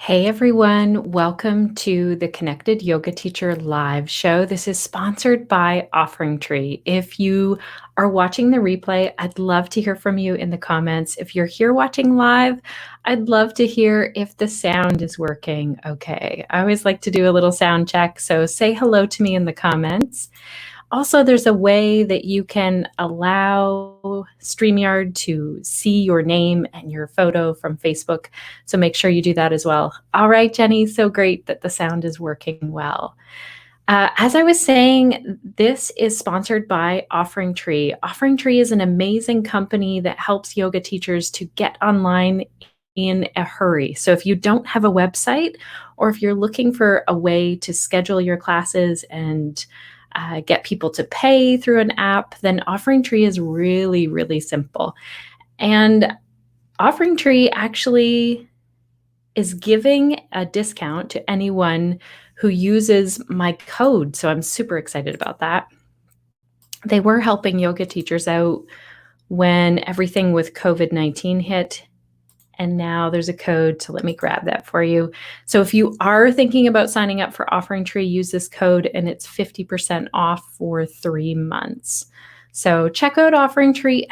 Hey everyone, welcome to the Connected Yoga Teacher live show. This is sponsored by Offeringtree. If you are watching the replay, I'd love to hear from you in the comments. If you're here watching live, I'd love to hear if the sound is working okay. I always like to do a little sound check, so say hello to me in the comments. Also, there's a way that you can allow StreamYard to see your name and your photo from Facebook. So make sure you do that as well. All right, Jenny, so great that the sound is working well. As I was saying, this is sponsored by Offeringtree. Offeringtree is an amazing company that helps yoga teachers to get online in a hurry. So if you don't have a website, or if you're looking for a way to schedule your classes and get people to pay through an app, then Offeringtree is really, really simple. And Offeringtree actually is giving a discount to anyone who uses my code. So I'm super excited about that. They were helping yoga teachers out when everything with COVID-19 hit. And now there's a code, so let me grab that for you. So if you are thinking about signing up for Offeringtree, use this code and it's 50% off for 3 months. So check out Offeringtree,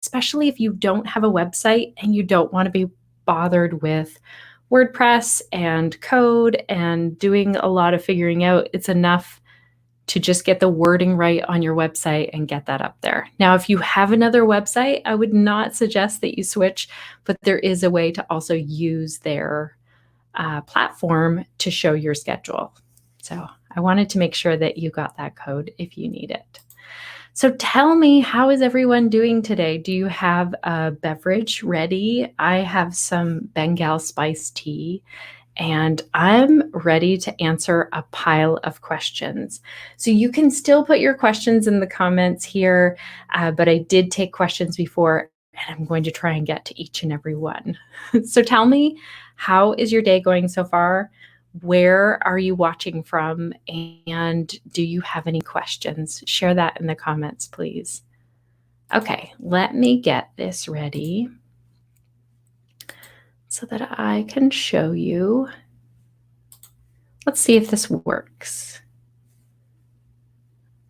especially if you don't have a website and you don't want to be bothered with WordPress and code and doing a lot of figuring out. It's enough to just get the wording right on your website and get that up there. Now, if you have another website, I would not suggest that you switch, but there is a way to also use their platform to show your schedule. So I wanted to make sure that you got that code if you need it. So tell me, how is everyone doing today? Do you have a beverage ready? I have some Bengal spice tea, and I'm ready to answer a pile of questions. So you can still put your questions in the comments here, but I did take questions before, and I'm going to try and get to each and every one. So tell me, how is your day going so far? Where are you watching from? And do you have any questions? Share that in the comments, please. Okay, let me get this ready so that I can show you. Let's see if this works.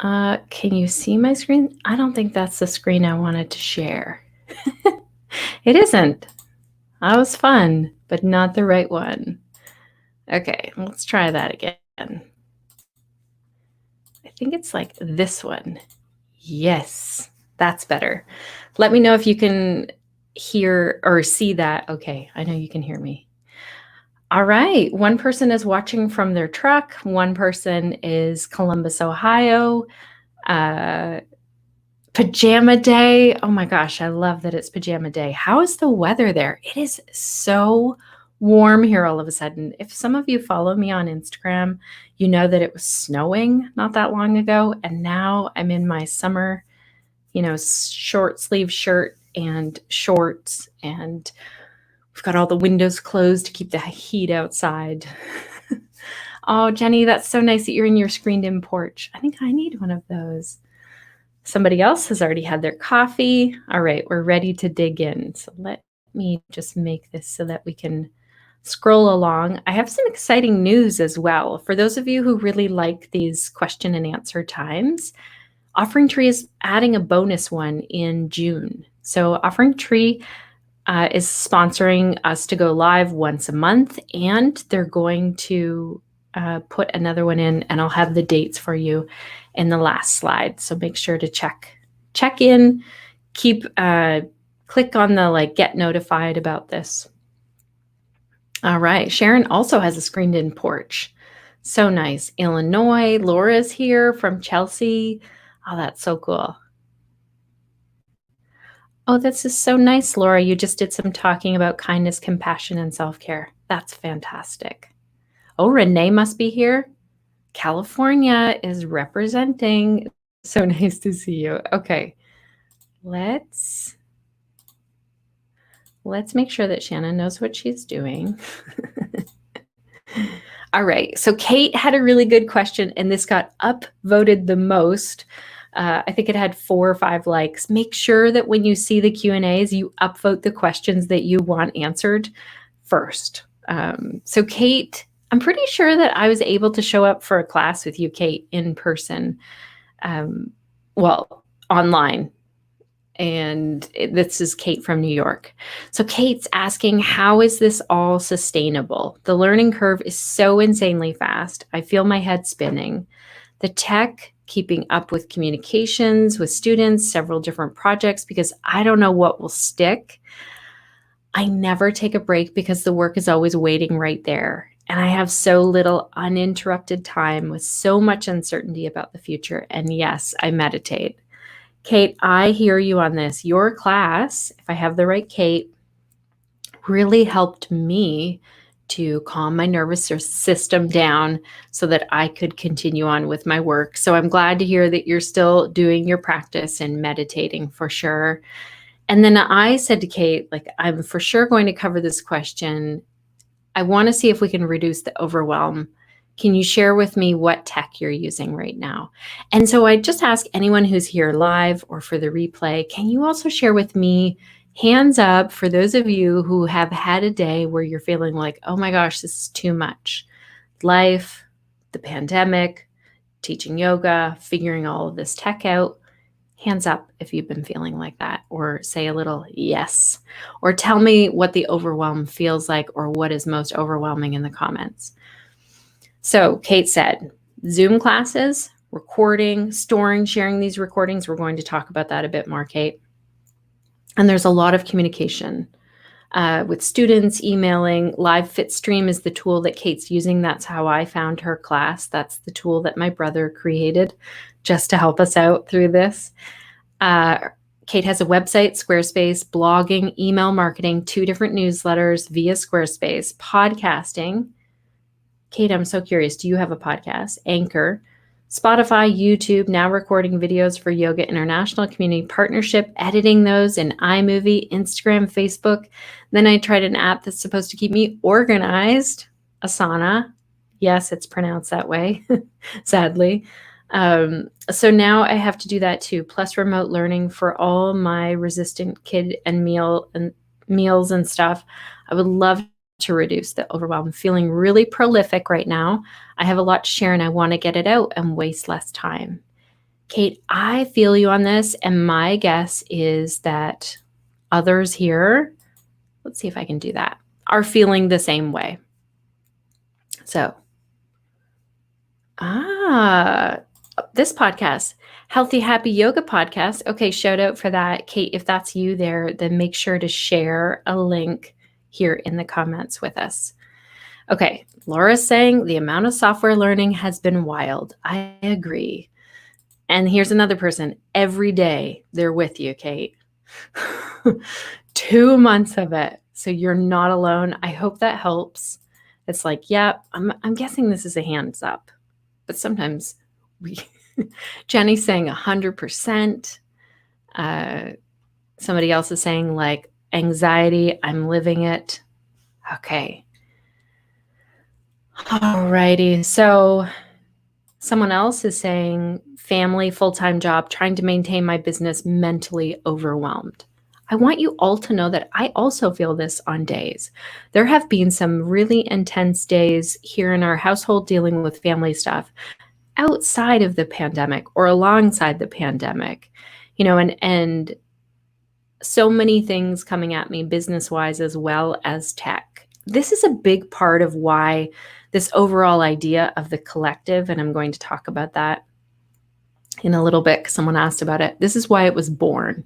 Can you see my screen? I don't think that's the screen I wanted to share. It isn't. That was fun, but not the right one. Okay, let's try that again. I think it's like this one. Yes, that's better. Let me know if you can hear or see that. Okay, I know you can hear me. All right, one person is watching from their truck. One person is Columbus, Ohio. Pajama day. Oh my gosh, I love that it's pajama day. How is the weather there? It is so warm here all of a sudden. If some of you follow me on Instagram, you know that it was snowing not that long ago, and now I'm in my summer, short sleeve shirt and shorts, and we've got all the windows closed to keep the heat outside. Oh, Jenny, that's so nice that you're in your screened-in porch. I think I need one of those. Somebody else has already had their coffee. All right, we're ready to dig in. So let me just make this so that we can scroll along. I have some exciting news as well. For those of you who really like these question and answer times, Offeringtree is adding a bonus one in June. So Offeringtree is sponsoring us to go live once a month, and they're going to put another one in, and I'll have the dates for you in the last slide. So make sure to check in, click on the get notified about this. All right, Sharon also has a screened-in porch. So nice. Illinois, Laura's here from Chelsea. Oh, that's so cool. Oh, this is so nice, Laura. You just did some talking about kindness, compassion, and self-care. That's fantastic. Oh, Renee must be here. California is representing. So nice to see you. Okay, let's make sure that Shannon knows what she's doing. All right, so Kate had a really good question, and this got upvoted the most. I think it had 4 or 5 likes. Make sure that when you see the Q&As, you upvote the questions that you want answered first. So Kate, I'm pretty sure that I was able to show up for a class with you, Kate, in person, well, online. And this is Kate from New York. So Kate's asking, how is this all sustainable? The learning curve is so insanely fast. I feel my head spinning. The tech, keeping up with communications with students, several different projects, because I don't know what will stick. I never take a break because the work is always waiting right there. And I have so little uninterrupted time with so much uncertainty about the future. And yes, I meditate. Kate, I hear you on this. Your class, if I have the right Kate, really helped me to calm my nervous system down so that I could continue on with my work. So I'm glad to hear that you're still doing your practice and meditating for sure. And then I said to Kate, like, I'm for sure going to cover this question. I want to see if we can reduce the overwhelm. Can you share with me what tech you're using right now? And so I just ask anyone who's here live or for the replay, can you also share with me, hands up, for those of you who have had a day where you're feeling like, oh my gosh, this is too much. Life, the pandemic, teaching yoga, figuring all of this tech out. Hands up if you've been feeling like that, or say a little yes, or tell me what the overwhelm feels like or what is most overwhelming in the comments. So Kate said, Zoom classes, recording, storing, sharing these recordings. We're going to talk about that a bit more, Kate. And there's a lot of communication with students, emailing. Live Fit Stream is the tool that Kate's using. That's how I found her class. That's the tool that my brother created just to help us out through this. Kate has a website, Squarespace, blogging, email marketing, 2 different newsletters via Squarespace, podcasting. Kate, I'm so curious. Do you have a podcast? Anchor, Spotify, YouTube, now recording videos for Yoga International Community Partnership, editing those in iMovie, Instagram, Facebook. Then I tried an app that's supposed to keep me organized, Asana. Yes, it's pronounced that way, sadly. So now I have to do that too, plus remote learning for all my resistant kid and meals and stuff. I would love to reduce the overwhelm. I'm feeling really prolific right now. I have a lot to share and I want to get it out and waste less time. Kate, I feel you on this. And my guess is that others here, let's see if I can do that, are feeling the same way. So, this podcast, Healthy Happy Yoga Podcast. Okay, shout out for that. Kate, if that's you there, then make sure to share a link here in the comments with us. Okay, Laura's saying the amount of software learning has been wild. I agree. And here's another person. Every day they're with you, Kate. 2 months of it. So you're not alone. I hope that helps. It's like, yeah, I'm guessing this is a hands up. But sometimes Jenny's saying 100%. Somebody else is saying like anxiety, I'm living it. Okay. Alrighty. So someone else is saying family, full-time job, trying to maintain my business, mentally overwhelmed. I want you all to know that I also feel this on days. There have been some really intense days here in our household dealing with family stuff outside of the pandemic or alongside the pandemic, and so many things coming at me business-wise as well as tech. This is a big part of why this overall idea of the collective, and I'm going to talk about that in a little bit because someone asked about it. This is why it was born,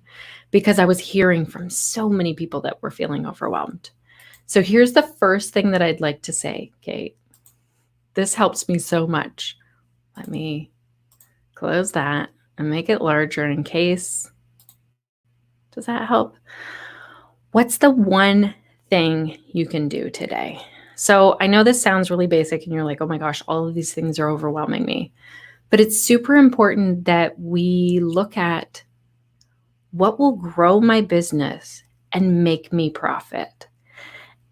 because I was hearing from so many people that were feeling overwhelmed. So here's the first thing that I'd like to say, Kate. This helps me so much. Let me close that and make it larger in case. Does that help? What's the one thing you can do today? So I know this sounds really basic and you're like, oh my gosh, all of these things are overwhelming me. But it's super important that we look at what will grow my business and make me profit.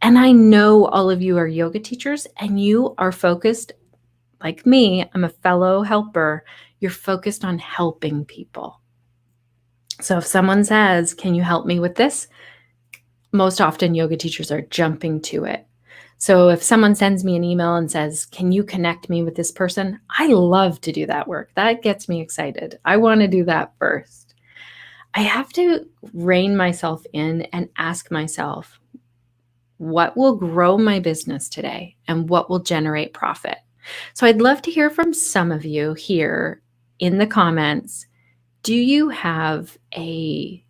And I know all of you are yoga teachers and you are focused, like me, I'm a fellow helper. You're focused on helping people. So if someone says, can you help me with this? Most often yoga teachers are jumping to it. So if someone sends me an email and says, can you connect me with this person? I love to do that work. That gets me excited. I want to do that first. I have to rein myself in and ask myself, what will grow my business today and what will generate profit? So I'd love to hear from some of you here in the comments. Do you have a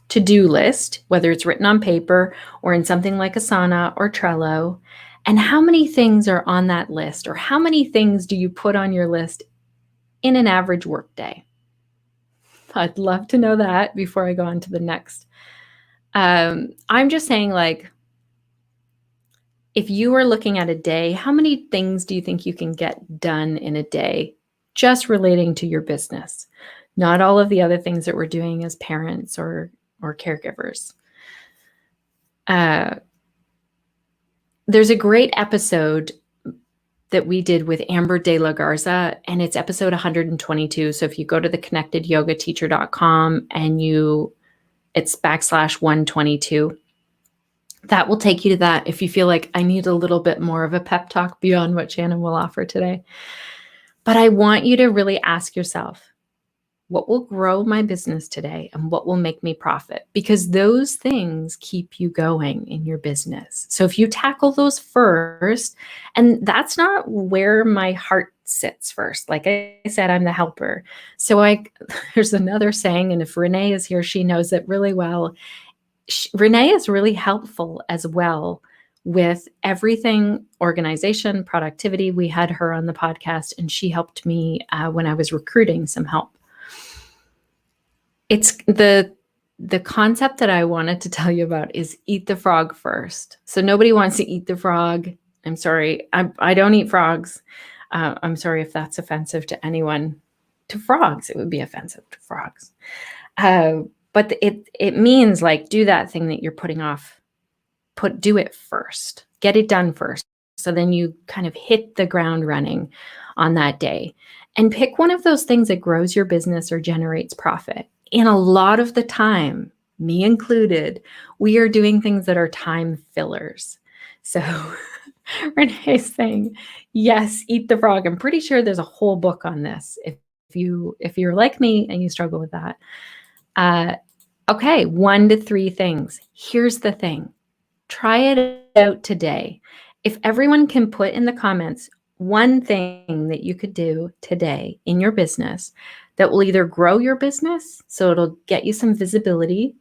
to-do list, whether it's written on paper or in something like Asana or Trello? And how many things are on that list, or how many things do you put on your list in an average workday? I'd love to know that before I go on to the next. I'm just saying, like, if you are looking at a day, how many things do you think you can get done in a day just relating to your business? Not all of the other things that we're doing as parents or caregivers. There's a great episode that we did with Amber De La Garza, and it's episode 122. So if you go to theconnectedyogateacher.com and it's /122, that will take you to that if you feel like I need a little bit more of a pep talk beyond what Shannon will offer today. But I want you to really ask yourself, what will grow my business today and what will make me profit? Because those things keep you going in your business. So if you tackle those first, and that's not where my heart sits first. Like I said, I'm the helper. So there's another saying, and if Renee is here, she knows it really well. Renee is really helpful as well with everything organization, productivity. We had her on the podcast, and she helped me when I was recruiting some help. It's the concept that I wanted to tell you about is eat the frog first. So nobody wants to eat the frog. I'm sorry. I don't eat frogs. I'm sorry if that's offensive to anyone. To frogs, it would be offensive to frogs. But it means, like, do that thing that you're putting off. Do it first. Get it done first. So then you kind of hit the ground running on that day. And pick one of those things that grows your business or generates profit. And a lot of the time, me included, we are doing things that are time fillers. So Renee's saying, yes, eat the frog. I'm pretty sure there's a whole book on this if you're like me and you struggle with that. Okay, 1 to 3 things. Here's the thing. Try it out today. If everyone can put in the comments one thing that you could do today in your business that will either grow your business, so it'll get you some visibility,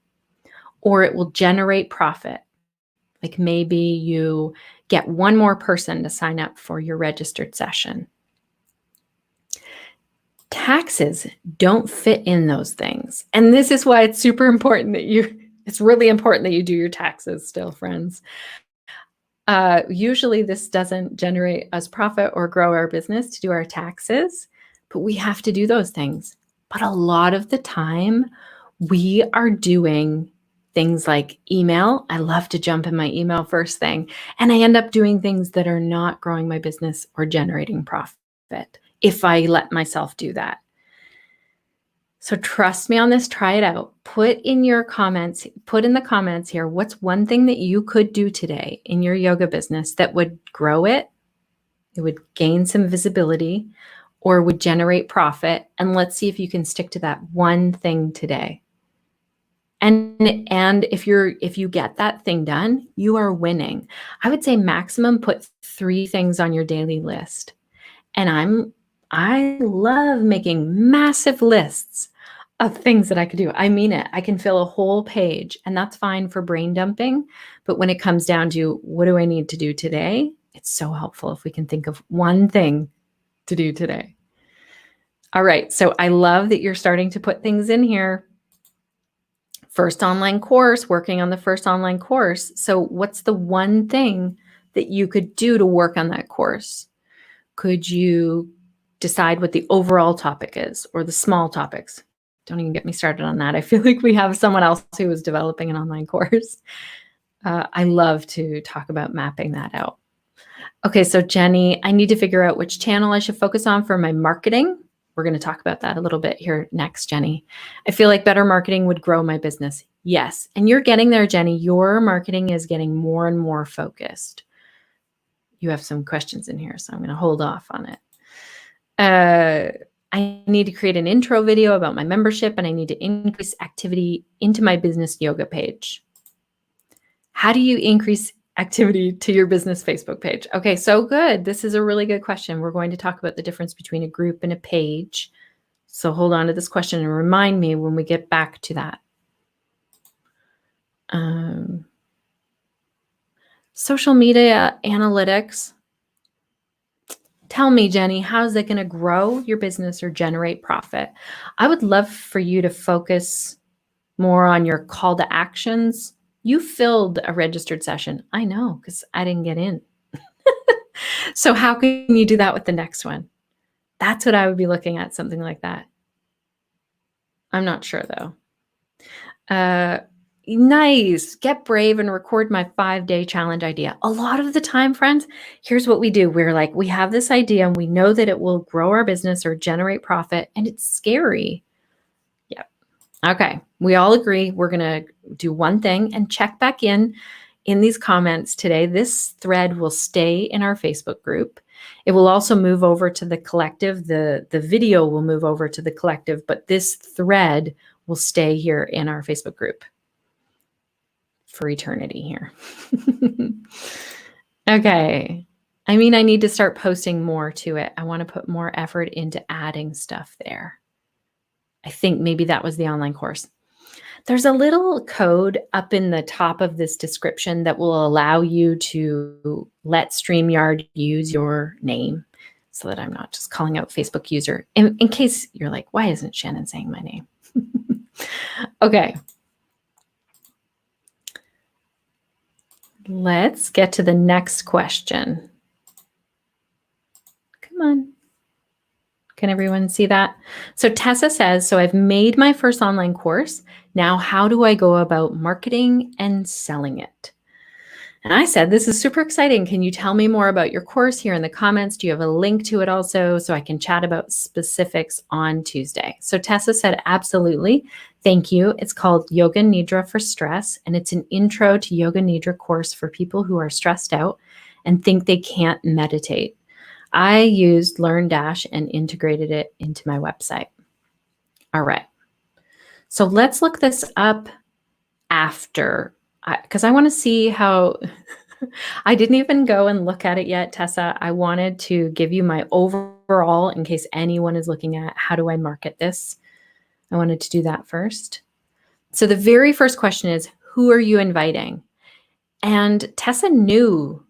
or it will generate profit. Like maybe you get one more person to sign up for your registered session. Taxes don't fit in those things. And this is why it's super important it's really important that you do your taxes still, friends. Usually this doesn't generate us profit or grow our business to do our taxes, but we have to do those things. But a lot of the time we are doing things like email. I love to jump in my email first thing, and I end up doing things that are not growing my business or generating profit if I let myself do that. So trust me on this, try it out. Put in the comments here, what's one thing that you could do today in your yoga business that would grow it would gain some visibility, or would generate profit. And let's see if you can stick to that one thing today. And if you get that thing done, you are winning. I would say maximum put 3 things on your daily list. And I love making massive lists of things that I could do. I mean it. I can fill a whole page, and that's fine for brain dumping. But when it comes down to what do I need to do today, it's so helpful if we can think of one thing to do today. All right. So I love that you're starting to put things in here. First online course, working on the first online course. So what's the one thing that you could do to work on that course? Could you decide what the overall topic is, or the small topics? Don't even get me started on that. I feel like we have someone else who is developing an online course. I love to talk about mapping that out. Okay, so Jenny, I need to figure out which channel I should focus on for my marketing. We're going to talk about that a little bit here next, Jenny. I feel like better marketing would grow my business. Yes. And you're getting there, Jenny. Your marketing is getting more and more focused. You have some questions in here, so I'm going to hold off on it. I need to create an intro video about my membership, and I need to increase activity into my business yoga page. How do you increase activity to your business Facebook page? Okay, so good. This is a really good question. We're going to talk about the difference between a group and a page. So hold on to this question and remind me when we get back to that. Social media analytics. Tell me, Jenny, how's it going to grow your business or generate profit? I would love for you to focus more on your call to actions. You filled a registered session. I know, because I didn't get in. So how can you do that with the next one? That's what I would be looking at, something like that. I'm not sure, though. Nice. Get brave and record my 5-day challenge idea. A lot of the time, friends, here's what we do. We're like, we have this idea and we know that it will grow our business or generate profit, and it's scary. Yep. Okay. We all agree we're going to do one thing and check back in these comments today. This thread will stay in our Facebook group. It will also move over to the collective. The video will move over to the collective, but this thread will stay here in our Facebook group for eternity here. Okay. I mean, I need to start posting more to it. I want to put more effort into adding stuff there. I think maybe that was the online course. There's a little code up in the top of this description that will allow you to let StreamYard use your name so that I'm not just calling out Facebook user. In case you're like, why isn't Shannon saying my name? Okay. Let's get to the next question. Come on. Can everyone see that? So Tessa says, so I've made my first online course. Now, how do I go about marketing and selling it? And I said, this is super exciting. Can you tell me more about your course here in the comments? Do you have a link to it also so I can chat about specifics on Tuesday? So Tessa said, absolutely. Thank you. It's called Yoga Nidra for Stress, and it's an intro to Yoga Nidra course for people who are stressed out and think they can't meditate. I used LearnDash and integrated it into my website. All right. So let's look this up after, because I want to see how, I didn't even go and look at it yet, Tessa. I wanted to give you my overall in case anyone is looking at how do I market this. I wanted to do that first. So the very first question is, who are you inviting? And Tessa knew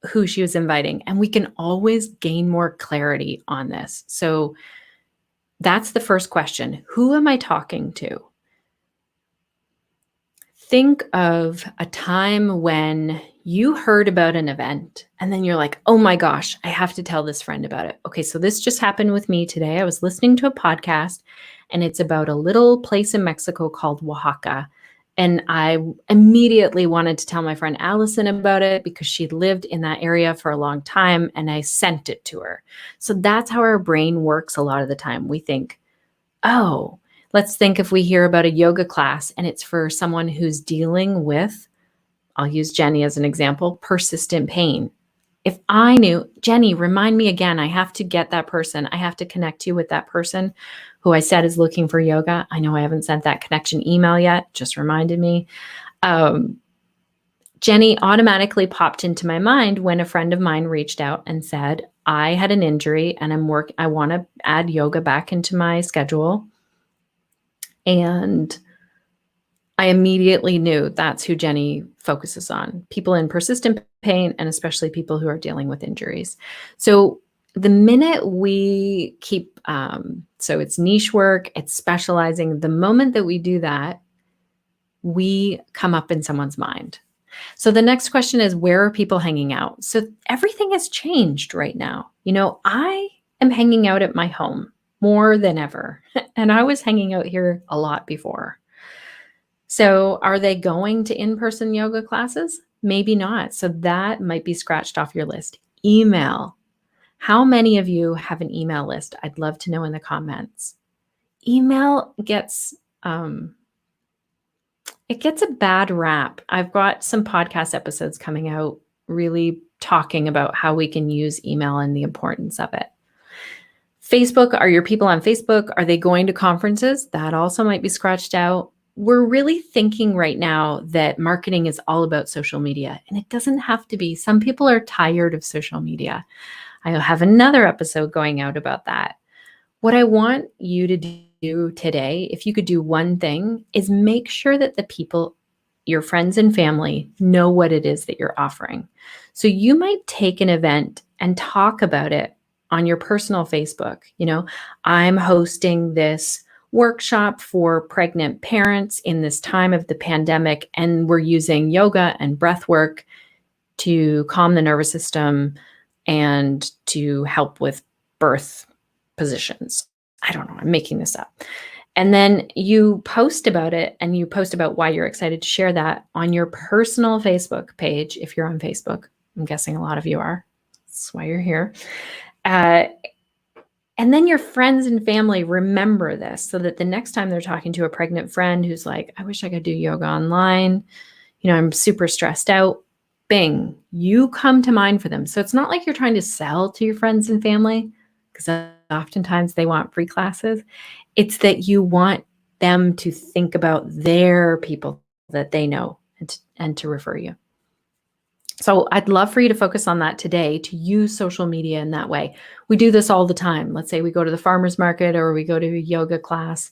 who she was inviting, and we can always gain more clarity on this. So that's the first question. Who am I talking to? Think of a time when you heard about an event and then you're like, oh my gosh, I have to tell this friend about it. Okay, so this just happened with me today. I was listening to a podcast and it's about a little place in Mexico called Oaxaca. And I immediately wanted to tell my friend Allison about it because she lived in that area for a long time, and I sent it to her. So that's how our brain works a lot of the time. We think, oh, let's think if we hear about a yoga class and it's for someone who's dealing with, I'll use Jenny as an example, persistent pain. If I knew, Jenny, remind me again, I have to get that person. I have to connect you with that person who I said is looking for yoga. I know I haven't sent that connection email yet, just reminded me. Jenny automatically popped into my mind when a friend of mine reached out and said, I had an injury and I want to add yoga back into my schedule. And I immediately knew that's who Jenny focuses on, people in persistent pain and especially people who are dealing with injuries. So the minute we keep, so it's niche work, it's specializing, the moment that we do that, we come up in someone's mind. So the next question is, where are people hanging out? So everything has changed right now. You know, I am hanging out at my home more than ever, and I was hanging out here a lot before. So are they going to in-person yoga classes? Maybe not. So that might be scratched off your list. Email. How many of you have an email list? I'd love to know in the comments. Email gets, It gets a bad rap. I've got some podcast episodes coming out really talking about how we can use email and the importance of it. Facebook, are your people on Facebook? Are they going to conferences? That also might be scratched out. We're really thinking right now that marketing is all about social media, and it doesn't have to be. Some people are tired of social media. I'll have another episode going out about that. What I want you to do today, if you could do one thing, is make sure that the people, your friends and family, know what it is that you're offering. So you might take an event and talk about it on your personal Facebook. I'm hosting this workshop for pregnant parents in this time of the pandemic, and we're using yoga and breath work to calm the nervous system and to help with birth positions. I don't know, I'm making this up. And then you post about it, and you post about why you're excited to share that on your personal Facebook page. If you're on Facebook, I'm guessing a lot of you are. That's why you're here. And then your friends and family remember this, so that the next time they're talking to a pregnant friend who's like, I wish I could do yoga online, I'm super stressed out. Bing, you come to mind for them. So it's not like you're trying to sell to your friends and family, because oftentimes they want free classes. It's that you want them to think about their people that they know and to refer you. So I'd love for you to focus on that today, to use social media in that way. We do this all the time. Let's say we go to the farmer's market or we go to a yoga class.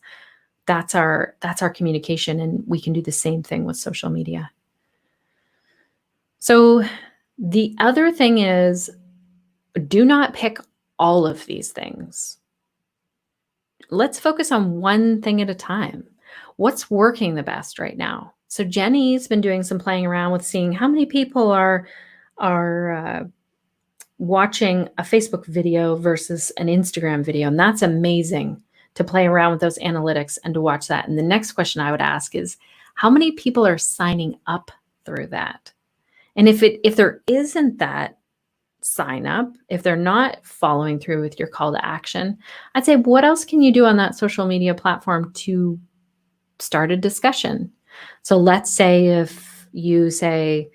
That's our communication, and we can do the same thing with social media. So the other thing is, do not pick all of these things. Let's focus on one thing at a time. What's working the best right now? So Jenny's been doing some playing around with seeing how many people are watching a Facebook video versus an Instagram video. And that's amazing to play around with those analytics and to watch that. And the next question I would ask is, how many people are signing up through that? And if there isn't that sign up, if they're not following through with your call to action, I'd say, what else can you do on that social media platform to start a discussion? So let's say if you say,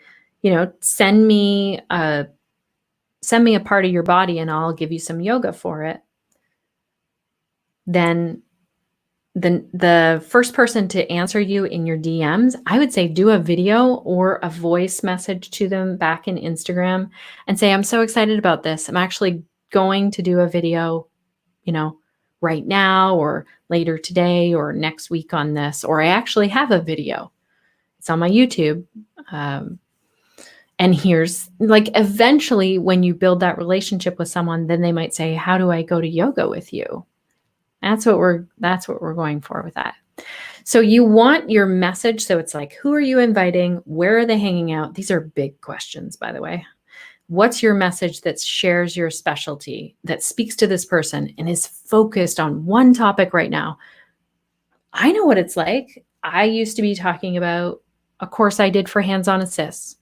send me a part of your body and I'll give you some yoga for it. Then the first person to answer you in your DMs, I would say do a video or a voice message to them back in Instagram and say, I'm so excited about this. I'm actually going to do a video, right now or later today or next week on this, or I actually have a video. It's on my YouTube. And here's eventually when you build that relationship with someone, then they might say, how do I go to yoga with you? That's what we're going for with that. So you want your message. So it's like, who are you inviting? Where are they hanging out? These are big questions, by the way. What's your message that shares your specialty, that speaks to this person and is focused on one topic right now? I know what it's like. I used to be talking about a course I did for hands-on assists,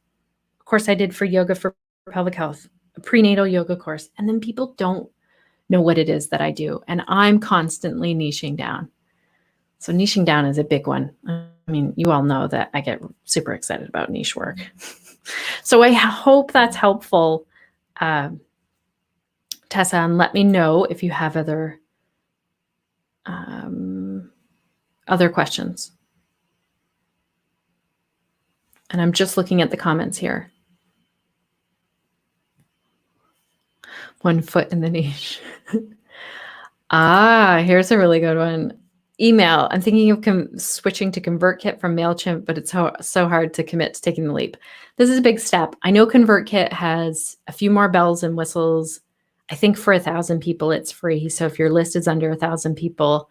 a course I did for yoga for pelvic health, a prenatal yoga course, and then people don't know what it is that I do. And I'm constantly niching down. So niching down is a big one. I mean, you all know that I get super excited about niche work. So I hope that's helpful, Tessa, and let me know if you have other questions. And I'm just looking at the comments here. One foot in the niche. Here's a really good one. Email. I'm thinking of switching to ConvertKit from Mailchimp, but it's so hard to commit to taking the leap. This is a big step. I know ConvertKit has a few more bells and whistles. I think for 1,000 people, it's free. So if your list is under 1,000 people,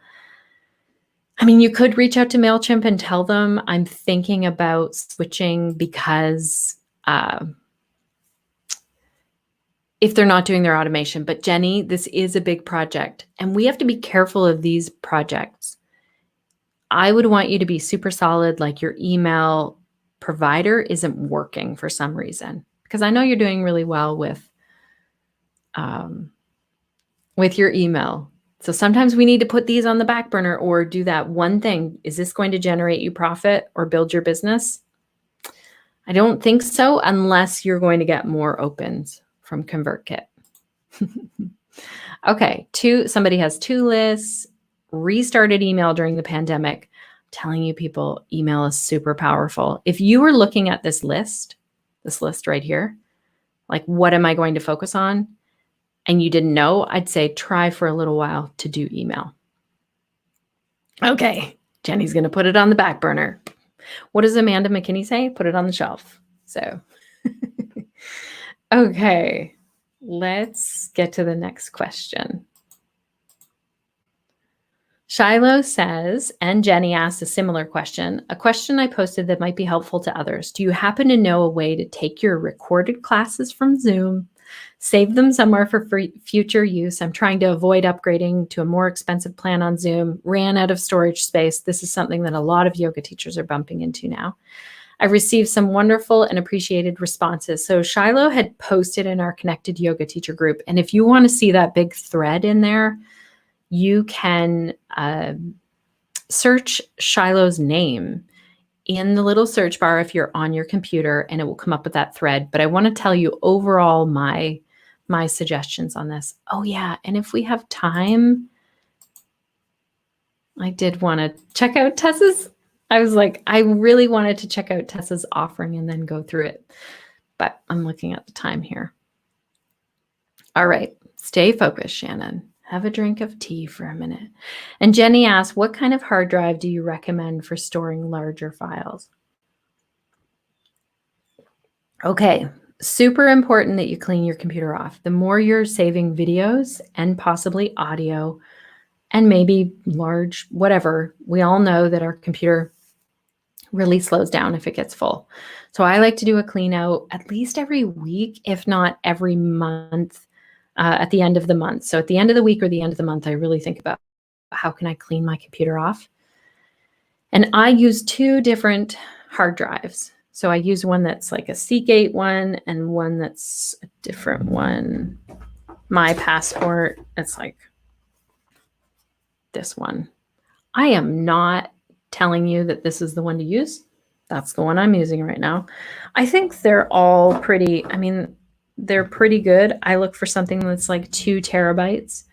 I mean, you could reach out to Mailchimp and tell them I'm thinking about switching because if they're not doing their automation. But Jenny, this is a big project and we have to be careful of these projects. I would want you to be super solid, like your email provider isn't working for some reason, because I know you're doing really well with your email. So sometimes we need to put these on the back burner or do that one thing. Is this going to generate you profit or build your business? I don't think so, unless you're going to get more opens from ConvertKit. Okay, somebody has 2 lists, restarted email during the pandemic. I'm telling you, people, email is super powerful. If you were looking at this list right here, like, what am I going to focus on? And you didn't know, I'd say try for a little while to do email. Okay, Jenny's going to put it on the back burner. What does Amanda McKinney say? Put it on the shelf. So, okay, let's get to the next question. Shiloh says, and Jenny asked a similar question, a question I posted that might be helpful to others. Do you happen to know a way to take your recorded classes from Zoom, save them somewhere for future use? I'm trying to avoid upgrading to a more expensive plan on Zoom, ran out of storage space. This is something that a lot of yoga teachers are bumping into now. I received some wonderful and appreciated responses. So Shiloh had posted in our Connected Yoga Teacher group. And if you want to see that big thread in there, you can search Shiloh's name in the little search bar if you're on your computer, and it will come up with that thread. But I want to tell you overall my suggestions on this. Oh yeah, and if we have time, I did want to check out Tessa's. I was like, I really wanted to check out Tessa's offering and then go through it. But I'm looking at the time here. All right, stay focused, Shannon. Have a drink of tea for a minute. And Jenny asks, what kind of hard drive do you recommend for storing larger files? Okay, super important that you clean your computer off. The more you're saving videos and possibly audio and maybe large, whatever, we all know that our computer really slows down if it gets full. So I like to do a clean out at least every week, if not every month. At the end of the month. So at the end of the week or the end of the month, I really think about how can I clean my computer off. And I use 2 different hard drives. So I use one that's like a Seagate one and one that's a different one. My Passport, it's like this one. I am not telling you that this is the one to use. That's the one I'm using right now. I think they're all pretty, they're pretty good. I look for something that's like 2 terabytes.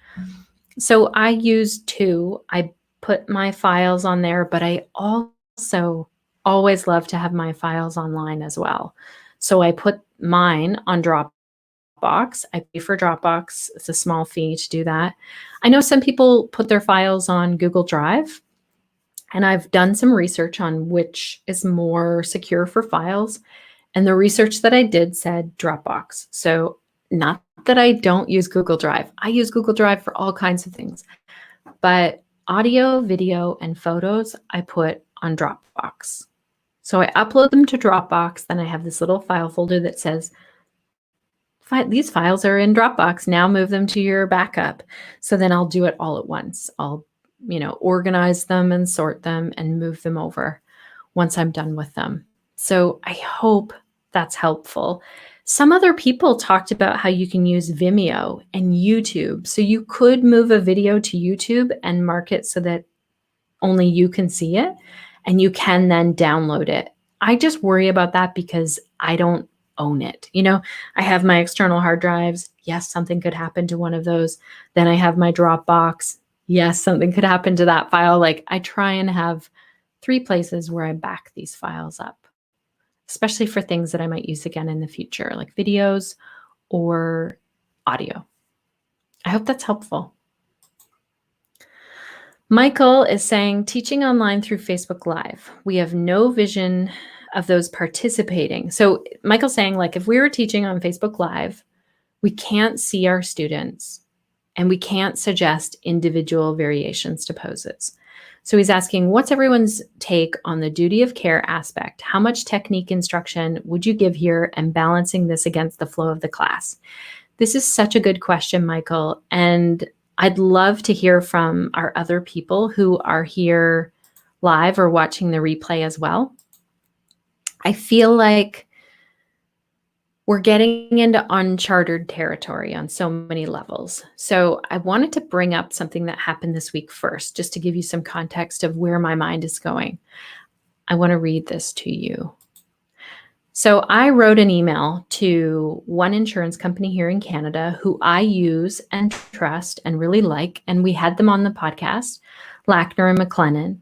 So I use 2. I put my files on there, but I also always love to have my files online as well. So I put mine on Dropbox. I pay for Dropbox. It's a small fee to do that. I know some people put their files on Google Drive, and I've done some research on which is more secure for files. And the research that I did said Dropbox. So not that I don't use Google Drive. I use Google Drive for all kinds of things. But audio, video, and photos, I put on Dropbox. So I upload them to Dropbox. Then I have this little file folder that says, these files are in Dropbox. Now move them to your backup. So then I'll do it all at once. I'll, organize them and sort them and move them over once I'm done with them. So I hope that's helpful. Some other people talked about how you can use Vimeo and YouTube. So you could move a video to YouTube and mark it so that only you can see it, and you can then download it. I just worry about that because I don't own it. I have my external hard drives. Yes, something could happen to one of those. Then I have my Dropbox. Yes, something could happen to that file. Like, I try and have 3 places where I back these files up, especially for things that I might use again in the future, like videos or audio. I hope that's helpful. Michael is saying, teaching online through Facebook Live. We have no vision of those participating. So Michael's saying, like, if we were teaching on Facebook Live, we can't see our students and we can't suggest individual variations to poses. So he's asking, what's everyone's take on the duty of care aspect? How much technique instruction would you give here, and balancing this against the flow of the class? This is such a good question, Michael. And I'd love to hear from our other people who are here live or watching the replay as well. I feel like we're getting into uncharted territory on so many levels. So I wanted to bring up something that happened this week first, just to give you some context of where my mind is going. I want to read this to you. So I wrote an email to one insurance company here in Canada who I use and trust and really like, and we had them on the podcast, Lackner and McLennan,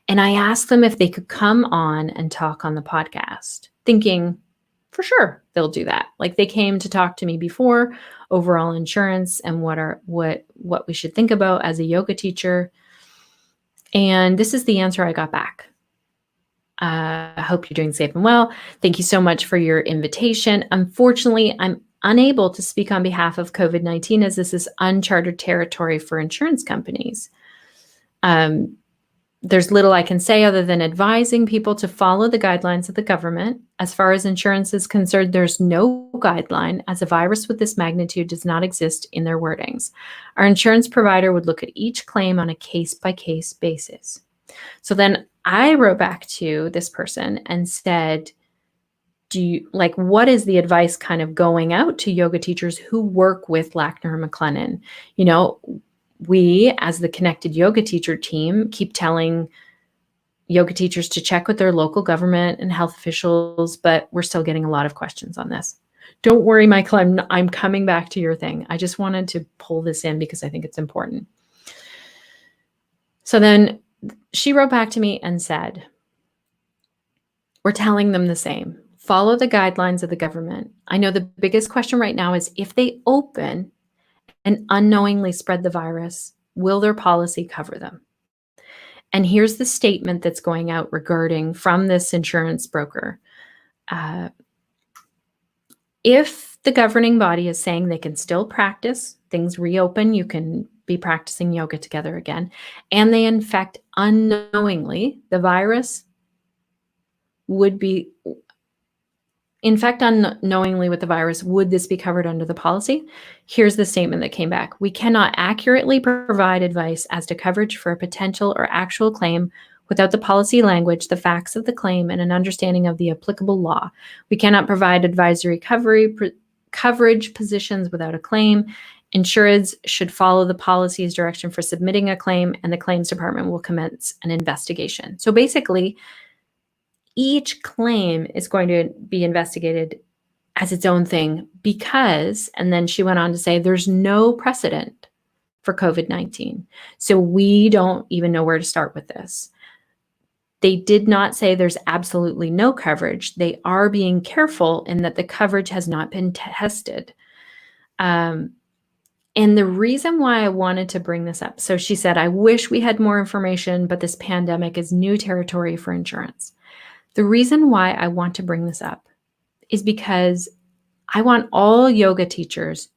and I asked them if they could come on and talk on the podcast, thinking for sure they'll do that. Like they came to talk to me before, overall insurance and what we should think about as a yoga teacher. And this is the answer I got back. I hope you're doing safe and well. Thank you so much for your invitation. Unfortunately, I'm unable to speak on behalf of COVID-19 as this is uncharted territory for insurance companies. There's little I can say other than advising people to follow the guidelines of the government. As far as insurance is concerned, there's no guideline as a virus with this magnitude does not exist in their wordings. Our insurance provider would look at each claim on a case-by-case basis. So then I wrote back to this person and said, what is the advice kind of going out to yoga teachers who work with Lackner and McLennan? We, as the Connected Yoga Teacher team, keep telling yoga teachers to check with their local government and health officials, but we're still getting a lot of questions on this. Don't worry, Michael, I'm coming back to your thing. I just wanted to pull this in because I think it's important. So then she wrote back to me and said, we're telling them the same. Follow the guidelines of the government. I know the biggest question right now is if they open and unknowingly spread the virus, will their policy cover them? And here's the statement that's going out regarding from this insurance broker. If the governing body is saying they can still practice, things reopen, you can be practicing yoga together again, and they infect unknowingly, the virus would be infect unknowingly with the virus, would this be covered under the policy? Here's the statement that came back. We cannot accurately provide advice as to coverage for a potential or actual claim without the policy language, the facts of the claim, and an understanding of the applicable law. We cannot provide advisory coverage positions without a claim. Insureds should follow the policy's direction for submitting a claim, and the claims department will commence an investigation. So basically, each claim is going to be investigated as its own thing because, and then she went on to say, there's no precedent for COVID-19. So we don't even know where to start with this. They did not say there's absolutely no coverage. They are being careful in that the coverage has not been tested. And the reason why I wanted to bring this up, so she said, I wish we had more information, but this pandemic is new territory for insurance. The reason why I want to bring this up is because I want all yoga teachers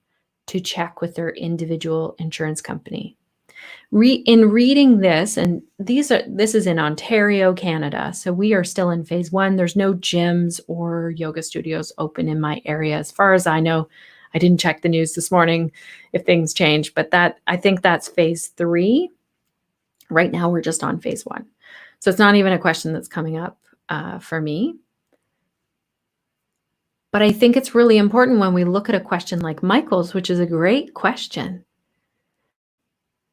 to check with their individual insurance company. In reading this, and this is in Ontario, Canada, so we are still in phase 1. There's no gyms or yoga studios open in my area. As far as I know, I didn't check the news this morning if things change, but I think that's phase 3. Right now, we're just on phase 1. So it's not even a question that's coming up for me. But I think it's really important when we look at a question like Michael's, which is a great question.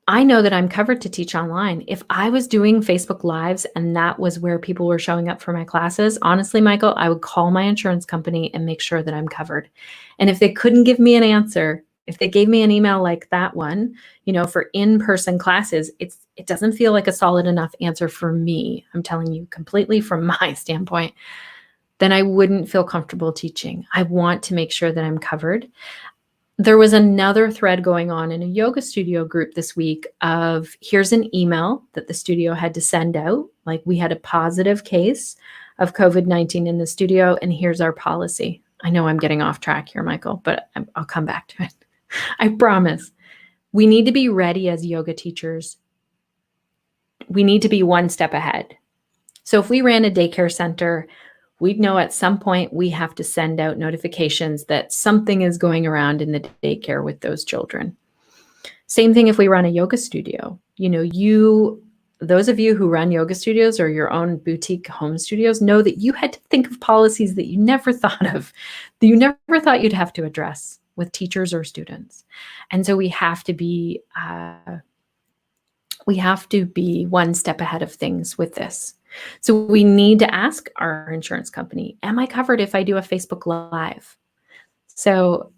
I know that I'm covered to teach online. If I was doing Facebook Lives and that was where people were showing up for my classes, honestly, Michael, I would call my insurance company and make sure that I'm covered. And if they couldn't give me an answer, if they gave me an email like that one, for in-person classes, it doesn't feel like a solid enough answer for me. I'm telling you completely from my standpoint, then I wouldn't feel comfortable teaching. I want to make sure that I'm covered. There was another thread going on in a yoga studio group this week of here's an email that the studio had to send out. Like we had a positive case of COVID-19 in the studio and here's our policy. I know I'm getting off track here, Michael, but I'll come back to it. I promise. We need to be ready as yoga teachers. We need to be one step ahead. So if we ran a daycare center, we'd know at some point we have to send out notifications that something is going around in the daycare with those children. Same thing if we run a yoga studio. You those of you who run yoga studios or your own boutique home studios know that you had to think of policies that you never thought of, that you never thought you'd have to address with teachers or students. And so we have to be one step ahead of things with this. So we need to ask our insurance company, am I covered if I do a Facebook Live? So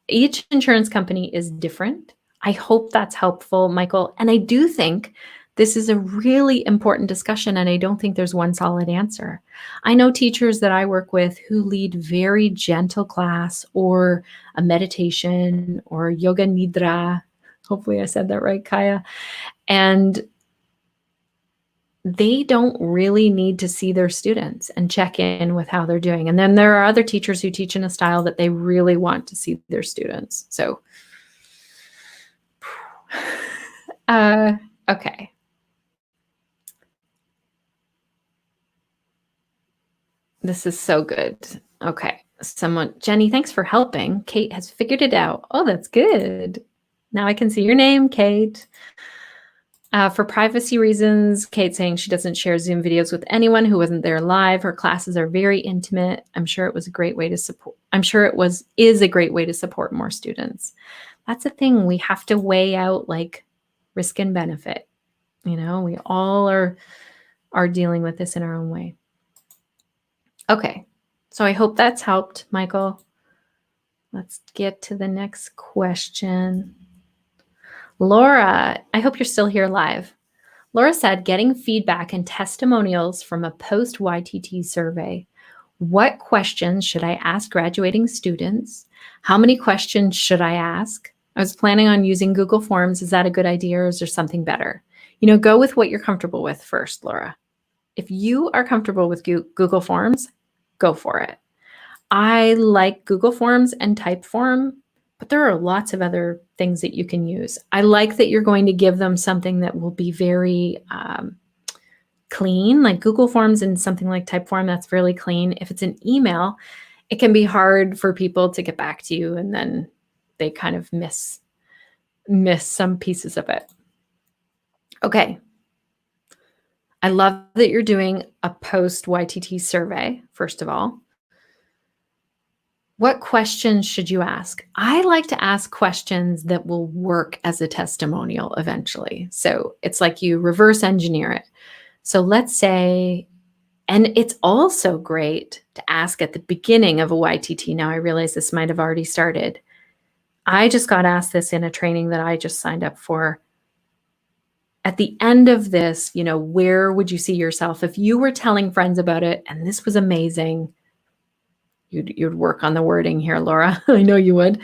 each insurance company is different. I hope that's helpful, Michael. And I do think this is a really important discussion, and I don't think there's one solid answer. I know teachers that I work with who lead very gentle class or a meditation or yoga nidra. Hopefully I said that right, Kaya. And they don't really need to see their students and check in with how they're doing. And then there are other teachers who teach in a style that they really want to see their students. So, okay. This is so good. Okay. Jenny, thanks for helping. Kate has figured it out. Oh, that's good. Now I can see your name, Kate. For privacy reasons, Kate saying she doesn't share Zoom videos with anyone who wasn't there live. Her classes are very intimate. I'm sure it was a great way to support. I'm sure it is a great way to support more students. That's a thing. We have to weigh out like risk and benefit. You know, we all are dealing with this in our own way. Okay, so I hope that's helped, Michael. Let's get to the next question. Laura, I hope you're still here live. Laura said, getting feedback and testimonials from a post-YTT survey. What questions should I ask graduating students? How many questions should I ask? I was planning on using Google Forms. Is that a good idea, or is there something better? You know, go with what you're comfortable with first, Laura. If you are comfortable with Google Forms, go for it. I like Google Forms and Typeform, but there are lots of other things that you can use. I like that you're going to give them something that will be very clean, like Google Forms and something like Typeform, that's fairly clean. If it's an email, it can be hard for people to get back to you, and then they kind of miss some pieces of it. Okay. I love that you're doing a post-YTT survey, first of all. What questions should you ask? I like to ask questions that will work as a testimonial eventually. So it's like you reverse engineer it. So let's say, and it's also great to ask at the beginning of a YTT. Now I realize this might have already started. I just got asked this in a training that I just signed up for. At the end of this, you know, where would you see yourself? If you were telling friends about it and this was amazing, you'd work on the wording here, Laura. I know you would.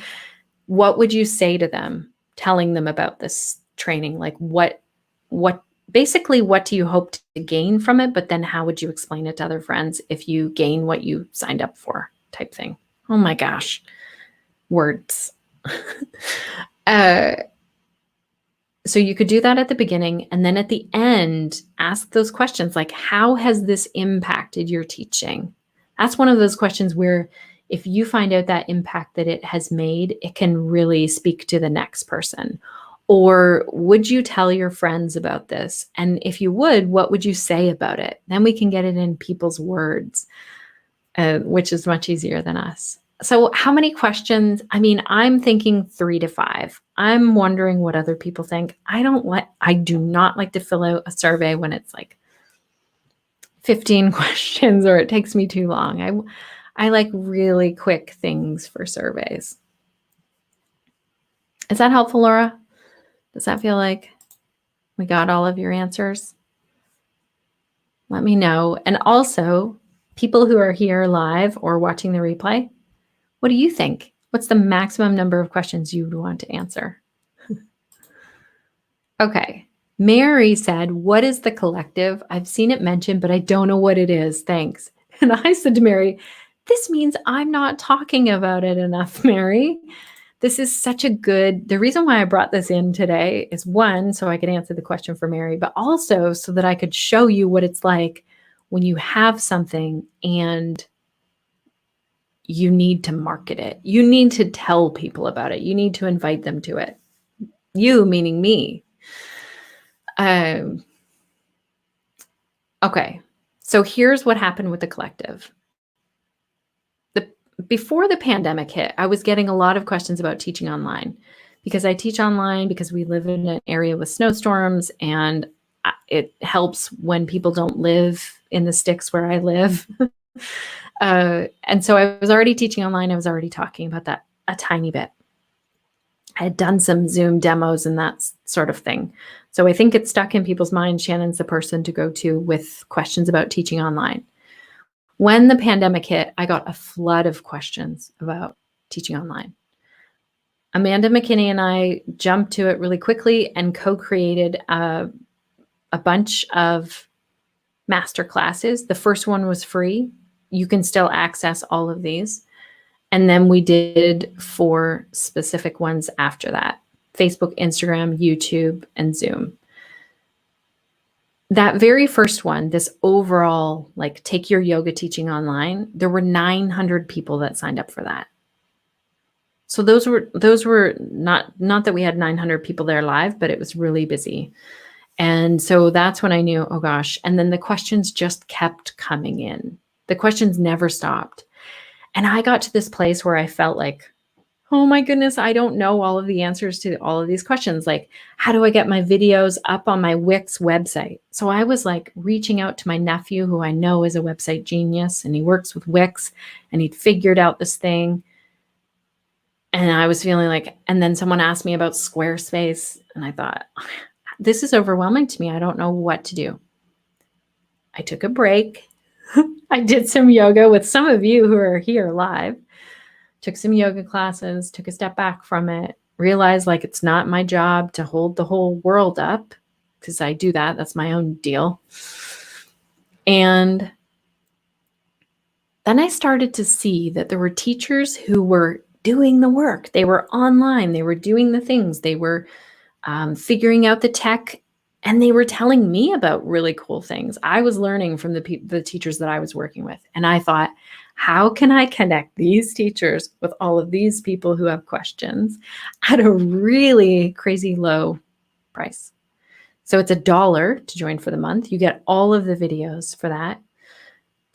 What would you say to them, telling them about this training? Like basically, what do you hope to gain from it? But then how would you explain it to other friends if you gain what you signed up for, type thing? Oh my gosh, words. So you could do that at the beginning, and then at the end, ask those questions like, how has this impacted your teaching? That's one of those questions where if you find out that impact that it has made, it can really speak to the next person. Or would you tell your friends about this? And if you would, what would you say about it? Then we can get it in people's words, which is much easier than us. So how many questions? I mean, I'm thinking 3 to 5. I'm wondering what other people think. I do not like to fill out a survey when it's like 15 questions or it takes me too long. I like really quick things for surveys. Is that helpful, Laura? Does that feel like we got all of your answers? Let me know. And also, people who are here live or watching the replay, what do you think? What's the maximum number of questions you would want to answer? Okay. Mary said, what is the collective? I've seen it mentioned, but I don't know what it is. Thanks. And I said to Mary, this means I'm not talking about it enough, Mary. This is such a good, the reason why I brought this in today is one, so I could answer the question for Mary, but also so that I could show you what it's like when you have something and you need to market it. You need to tell people about it. You need to invite them to it. You, meaning me. Okay, so here's what happened with the collective. Before the pandemic hit, I was getting a lot of questions about teaching online because I teach online because we live in an area with snowstorms, and it helps when people don't live in the sticks where I live. And so I was already teaching online. I was already talking about that a tiny bit. I had done some Zoom demos and that sort of thing. So I think it stuck in people's minds. Shannon's the person to go to with questions about teaching online. When the pandemic hit, I got a flood of questions about teaching online. Amanda McKinney and I jumped to it really quickly and co-created a bunch of master classes. The first one was free. You can still access all of these. And then we did 4 specific ones after that: Facebook, Instagram, YouTube, and Zoom. That very first one, this overall, like, take your yoga teaching online, there were 900 people that signed up for that. So those were not that we had 900 people there live, but it was really busy. And so that's when I knew, oh gosh. And then the questions just kept coming in. The questions never stopped. And I got to this place where I felt like, oh my goodness, I don't know all of the answers to all of these questions. Like, how do I get my videos up on my Wix website? So I was like reaching out to my nephew, who I know is a website genius, and he works with Wix, and he'd figured out this thing. And I was feeling like, and then someone asked me about Squarespace, and I thought, this is overwhelming to me. I don't know what to do. I took a break. I did some yoga with some of you who are here live. Took some yoga classes, took a step back from it, realized like it's not my job to hold the whole world up, because I do that. That's my own deal. And then I started to see that there were teachers who were doing the work. They were online. They were doing the things. They were figuring out the tech, and they were telling me about really cool things. I was learning from the teachers that I was working with. And I thought, how can I connect these teachers with all of these people who have questions at a really crazy low price? So it's $1 to join for the month. You get all of the videos for that.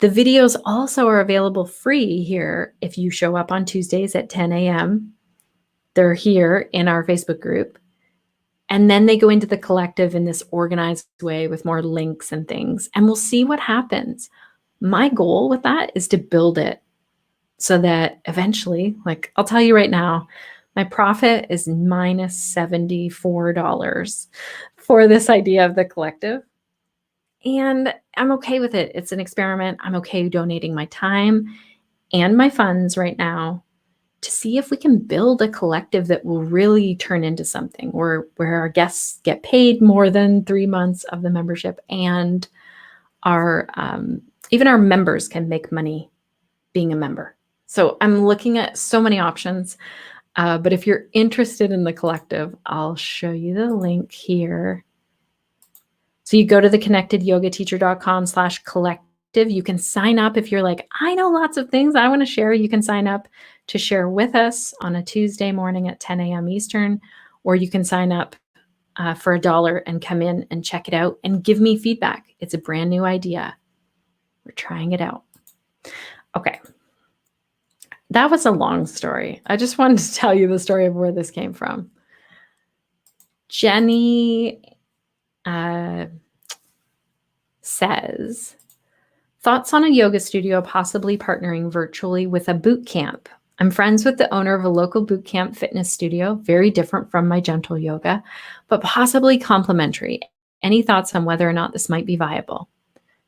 The videos also are available free here if you show up on Tuesdays at 10 a.m. They're here in our Facebook group. And then they go into the collective in this organized way with more links and things. And we'll see what happens. My goal with that is to build it so that eventually, like, I'll tell you right now, my profit is minus $74 for this idea of the collective. And I'm okay with it. It's an experiment. I'm okay donating my time and my funds right now to see if we can build a collective that will really turn into something where our guests get paid more than 3 months of the membership, and our even our members can make money being a member. So I'm looking at so many options, but if you're interested in the collective, I'll show you the link here. So you go to theconnectedyogateacher.com/collective. You can sign up if you're like, I know lots of things I want to share. You can sign up to share with us on a Tuesday morning at 10 a.m. Eastern, or you can sign up for $1 and come in and check it out and give me feedback. It's a brand new idea. We're trying it out. Okay. That was a long story. I just wanted to tell you the story of where this came from. Jenny says, thoughts on a yoga studio possibly partnering virtually with a boot camp. I'm friends with the owner of a local boot camp fitness studio, very different from my gentle yoga, but possibly complementary. Any thoughts on whether or not this might be viable?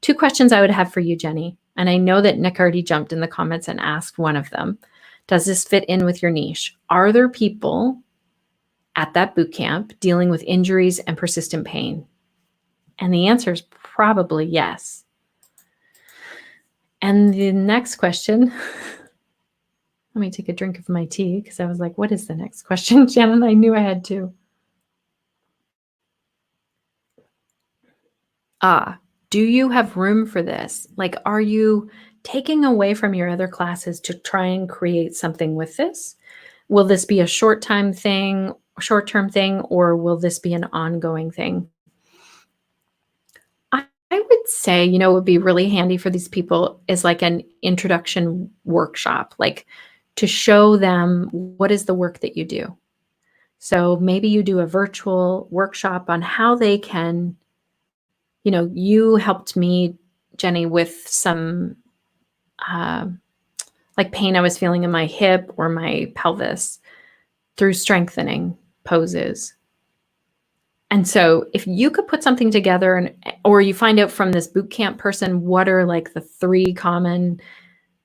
2 questions I would have for you, Jenny. And I know that Nick already jumped in the comments and asked one of them. Does this fit in with your niche? Are there people at that boot camp dealing with injuries and persistent pain? And the answer is probably yes. And the next question, let me take a drink of my tea because I was like, what is the next question, Shannon? I knew I had to. Do you have room for this? Like, are you taking away from your other classes to try and create something with this? Will this be a short-term thing, or will this be an ongoing thing? I would would say, what would be really handy for these people is like an introduction workshop, like to show them what is the work that you do. So maybe you do a virtual workshop on how they can, you helped me, Jenny, with some like pain I was feeling in my hip or my pelvis through strengthening poses. And so if you could put something together or you find out from this boot camp person, what are like the 3 common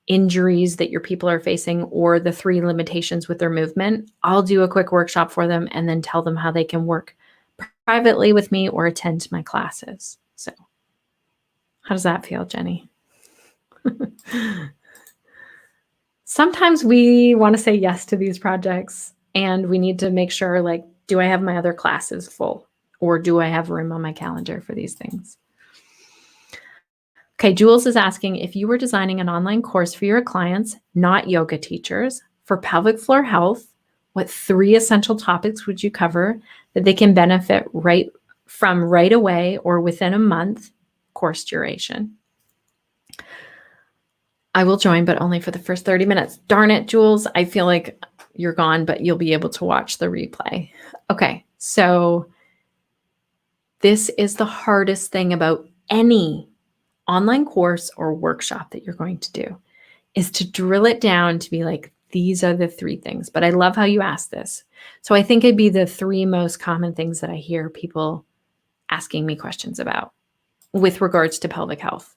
injuries that your people are facing or the 3 limitations with their movement, I'll do a quick workshop for them and then tell them how they can work privately with me or attend my classes. So how does that feel, Jenny? Sometimes we want to say yes to these projects and we need to make sure, like, do I have my other classes full or do I have room on my calendar for these things? Okay, Jules is asking, if you were designing an online course for your clients, not yoga teachers, for pelvic floor health, what 3 essential topics would you cover that they can benefit right away or within a month course duration? I will join, but only for the first 30 minutes. Darn it, Jules. I feel like you're gone, but you'll be able to watch the replay. Okay, so this is the hardest thing about any online course or workshop that you're going to do, is to drill it down to be like, these are the 3 things. But I love how you asked this. So I think it'd be the 3 most common things that I hear people asking me questions about with regards to pelvic health.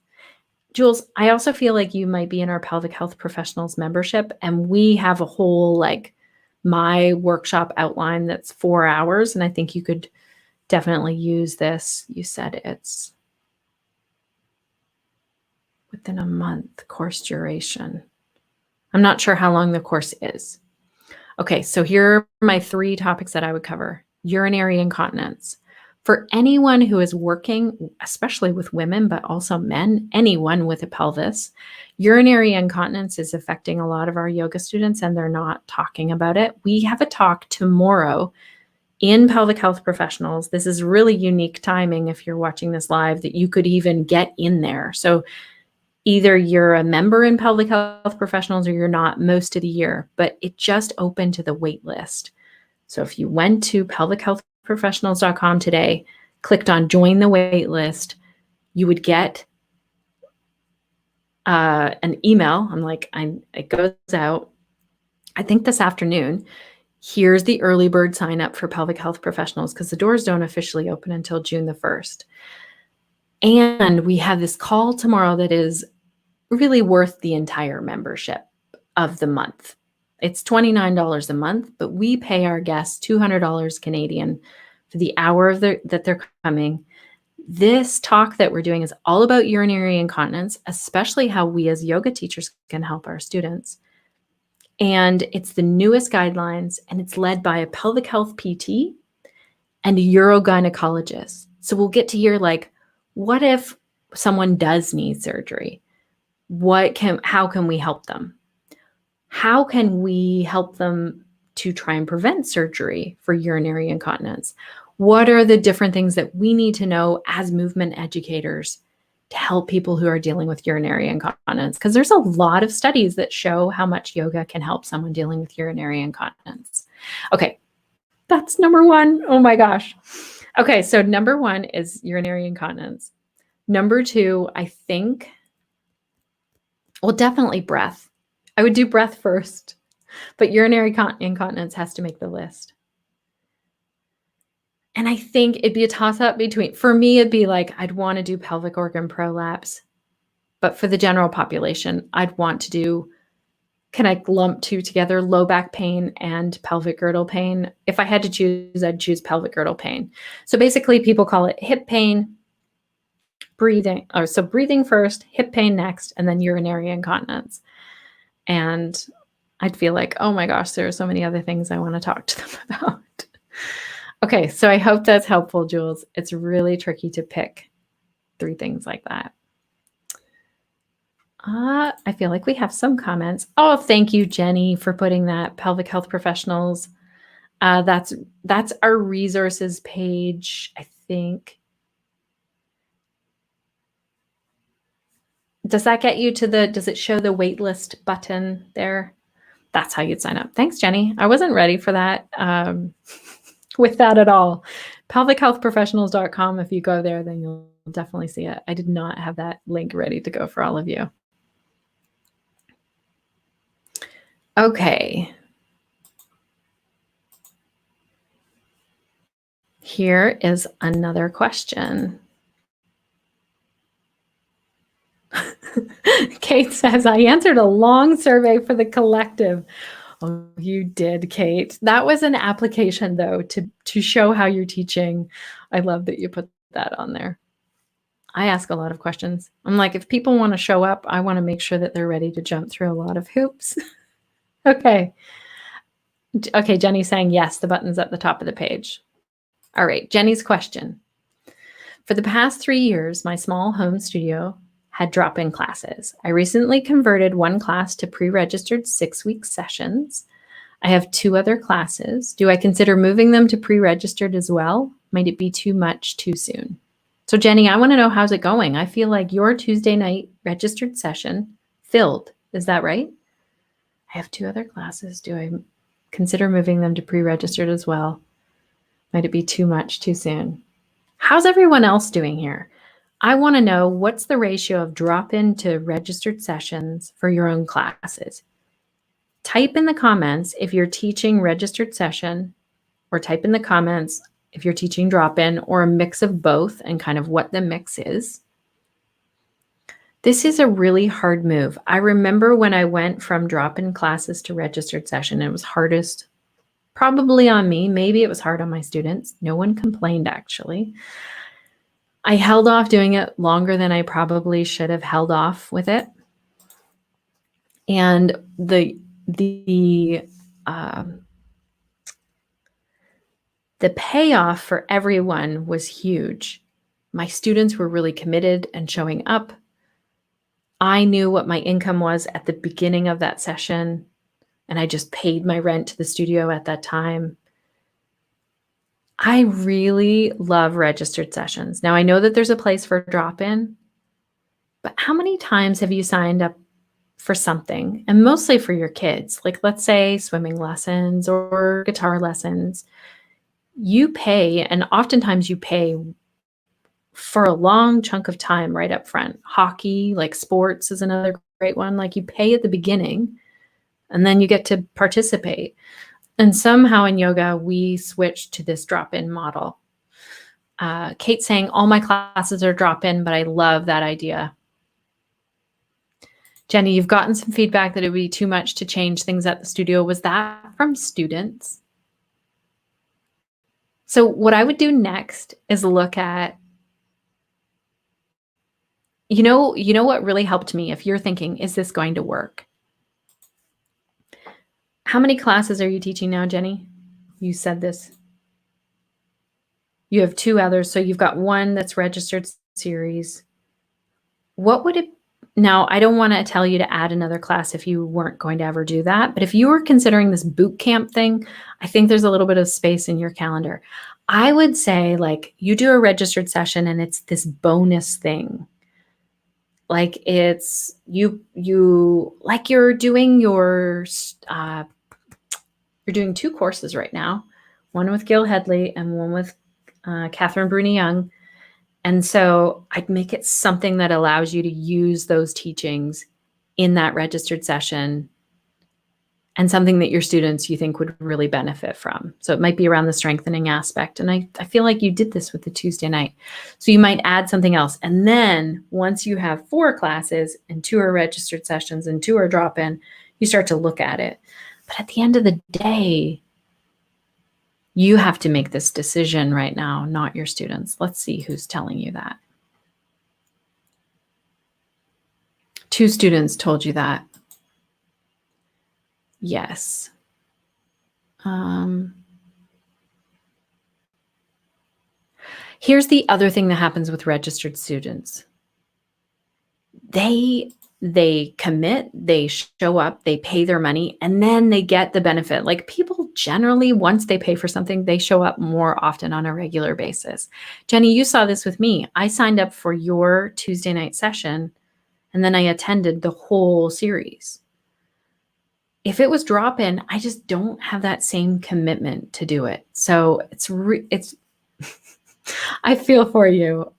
Jules, I also feel like you might be in our pelvic health professionals membership, and we have a whole like my workshop outline that's 4 hours. And I think you could definitely use this. You said it's within a month course duration. I'm not sure how long the course is. Okay, so here are my 3 topics that I would cover. Urinary incontinence. For anyone who is working, especially with women, but also men, anyone with a pelvis, urinary incontinence is affecting a lot of our yoga students and they're not talking about it. We have a talk tomorrow in Pelvic Health Professionals. This is really unique timing if you're watching this live that you could even get in there. So either you're a member in Pelvic Health Professionals or you're not most of the year, but it just opened to the wait list. So if you went to pelvichealthprofessionals.com today, clicked on join the wait list, you would get an email. It goes out, I think this afternoon. Here's the early bird sign up for Pelvic Health Professionals because the doors don't officially open until June the 1st. And we have this call tomorrow that is really worth the entire membership of the month. It's $29 a month, but we pay our guests $200 Canadian for the hour that they're coming. This talk that we're doing is all about urinary incontinence, especially how we as yoga teachers can help our students. And it's the newest guidelines, and it's led by a pelvic health PT and a urogynecologist. So we'll get to hear, like, what if someone does need surgery? How can we help them? How can we help them to try and prevent surgery for urinary incontinence? What are the different things that we need to know as movement educators to help people who are dealing with urinary incontinence? Because there's a lot of studies that show how much yoga can help someone dealing with urinary incontinence. Okay, that's number 1. Oh my gosh. Okay, so number 1 is urinary incontinence. Number 2, I think, well, definitely breath. I would do breath first, but urinary incontinence has to make the list. And I think it'd be a toss-up between, for me, it'd be like, I'd want to do pelvic organ prolapse, but for the general population, I'd want to do, can I lump 2 together, low back pain and pelvic girdle pain? If I had to choose, I'd choose pelvic girdle pain. So basically people call it hip pain, breathing first, hip pain next, and then urinary incontinence. And I'd feel like, oh my gosh, there are so many other things I want to talk to them about. Okay, so I hope that's helpful, Jules. It's really tricky to pick 3 things like that. I feel like we have some comments. Oh, thank you, Jenny, for putting that. Pelvic Health Professionals. That's our resources page, I think. Does that get you to does it show the waitlist button there? That's how you'd sign up. Thanks, Jenny. I wasn't ready for that with that at all. pelvichealthprofessionals.com. If you go there, then you'll definitely see it. I did not have that link ready to go for all of you. Okay. Here is another question. Kate says, I answered a long survey for the collective. Oh, you did, Kate. That was an application, though, to show how you're teaching. I love that you put that on there. I ask a lot of questions. I'm like, if people want to show up, I want to make sure that they're ready to jump through a lot of hoops. Okay. Okay, Jenny's saying yes, the button's at the top of the page. All right, Jenny's question. For the past 3 years, my small home studio had drop-in classes. I recently converted one class to pre-registered 6-week sessions. I have 2 other classes. Do I consider moving them to pre-registered as well? Might it be too much too soon? So Jenny, I want to know, how's it going? I feel like your Tuesday night registered session filled. Is that right? I have 2 other classes. Do I consider moving them to pre-registered as well? Might it be too much too soon? How's everyone else doing here? I want to know, what's the ratio of drop-in to registered sessions for your own classes? Type in the comments if you're teaching registered session, or type in the comments if you're teaching drop-in, or a mix of both, and kind of what the mix is. This is a really hard move. I remember when I went from drop-in classes to registered session, it was hardest probably on me. Maybe it was hard on my students. No one complained, actually. I held off doing it longer than I probably should have held off with it. And the payoff for everyone was huge. My students were really committed and showing up. I knew what my income was at the beginning of that session, and I just paid my rent to the studio at that time. I really love registered sessions. Now, I know that there's a place for drop-in, but how many times have you signed up for something, and mostly for your kids, like let's say swimming lessons or guitar lessons? You pay, and oftentimes you pay for a long chunk of time right up front. Hockey, like sports, is another great one. Like, you pay at the beginning and then you get to participate. And somehow in yoga, we switched to this drop-in model. Kate's saying, all my classes are drop-in, but I love that idea. Jenny, you've gotten some feedback that it would be too much to change things at the studio. Was that from students? So what I would do next is look at, you know what really helped me, if you're thinking, is this going to work? How many classes are you teaching now, Jenny? You said this. You have 2 others, so you've got 1 that's registered series. What would it, now I don't want to tell you to add another class if you weren't going to ever do that, but if you were considering this boot camp thing, I think there's a little bit of space in your calendar. I would say, like, you do a registered session and it's this bonus thing. Like, it's you like you're doing your you're doing 2 courses right now, one with Gil Headley and one with Catherine Bruni Young. And so I'd make it something that allows you to use those teachings in that registered session, and something that your students, you think, would really benefit from. So it might be around the strengthening aspect. And I feel like you did this with the Tuesday night. So you might add something else. And then once you have 4 classes and 2 are registered sessions and 2 are drop-in, you start to look at it. But at the end of the day, you have to make this decision right now, not your students. Let's see who's telling you that. 2 students told you that. Yes. Here's the other thing that happens with registered students. They commit, they show up, they pay their money, and then they get the benefit. Like, people generally, once they pay for something, they show up more often on a regular basis. Jenny, you saw this with me. I signed up for your Tuesday night session, and then I attended the whole series. If it was drop-in, I just don't have that same commitment to do it. So it's I feel for you.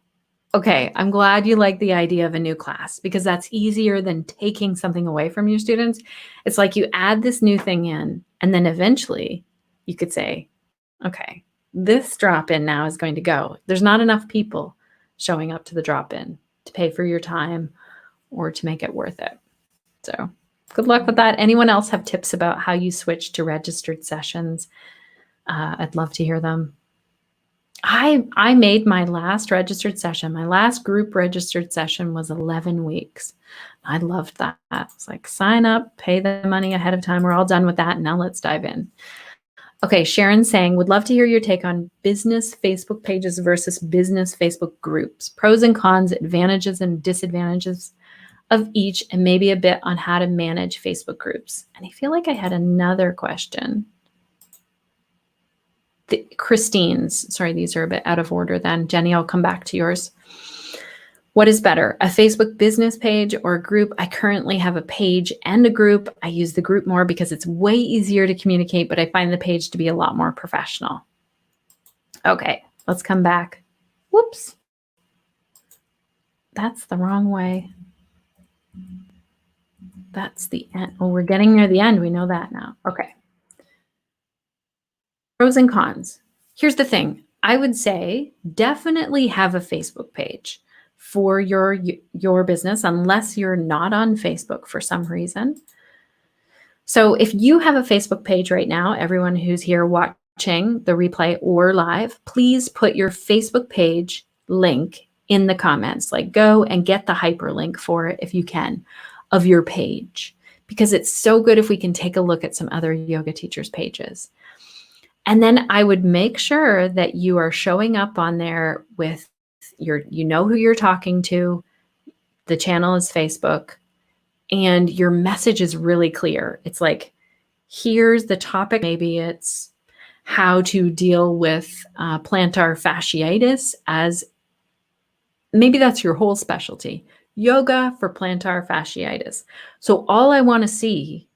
Okay, I'm glad you like the idea of a new class because that's easier than taking something away from your students. It's like you add this new thing in, and then eventually you could say, okay, this drop-in now is going to go. There's not enough people showing up to the drop-in to pay for your time or to make it worth it. So good luck with that. Anyone else have tips about how you switch to registered sessions? I'd love to hear them. I made my last registered session. My last group registered session was 11 weeks. I loved that. It's like sign up, pay the money ahead of time. We're all done with that. Now let's dive in. Okay, Sharon's saying, would love to hear your take on business Facebook pages versus business Facebook groups, pros and cons, advantages and disadvantages of each, and maybe a bit on how to manage Facebook groups. And I feel like I had another question. Christine's, sorry, these are a bit out of order then. Jenny, I'll come back to yours. What is better, a Facebook business page or a group? I currently have a page and a group. I use the group more because it's way easier to communicate, but I find the page to be a lot more professional. Okay, let's come back. Whoops. That's the wrong way. That's the end. Oh, we're getting near the end. We know that now. Okay. Pros and cons. Here's the thing. I would say definitely have a Facebook page for your business unless you're not on Facebook for some reason. So if you have a Facebook page right now, everyone who's here watching the replay or live, please put your Facebook page link in the comments. Like go and get the hyperlink for it if you can of your page, because it's so good if we can take a look at some other yoga teachers' pages. And then I would make sure that you are showing up on there with you know who you're talking to. The channel is Facebook, and your message is really clear. It's like, here's the topic. Maybe it's how to deal with plantar fasciitis, as maybe that's your whole specialty, yoga for plantar fasciitis. So all I want to see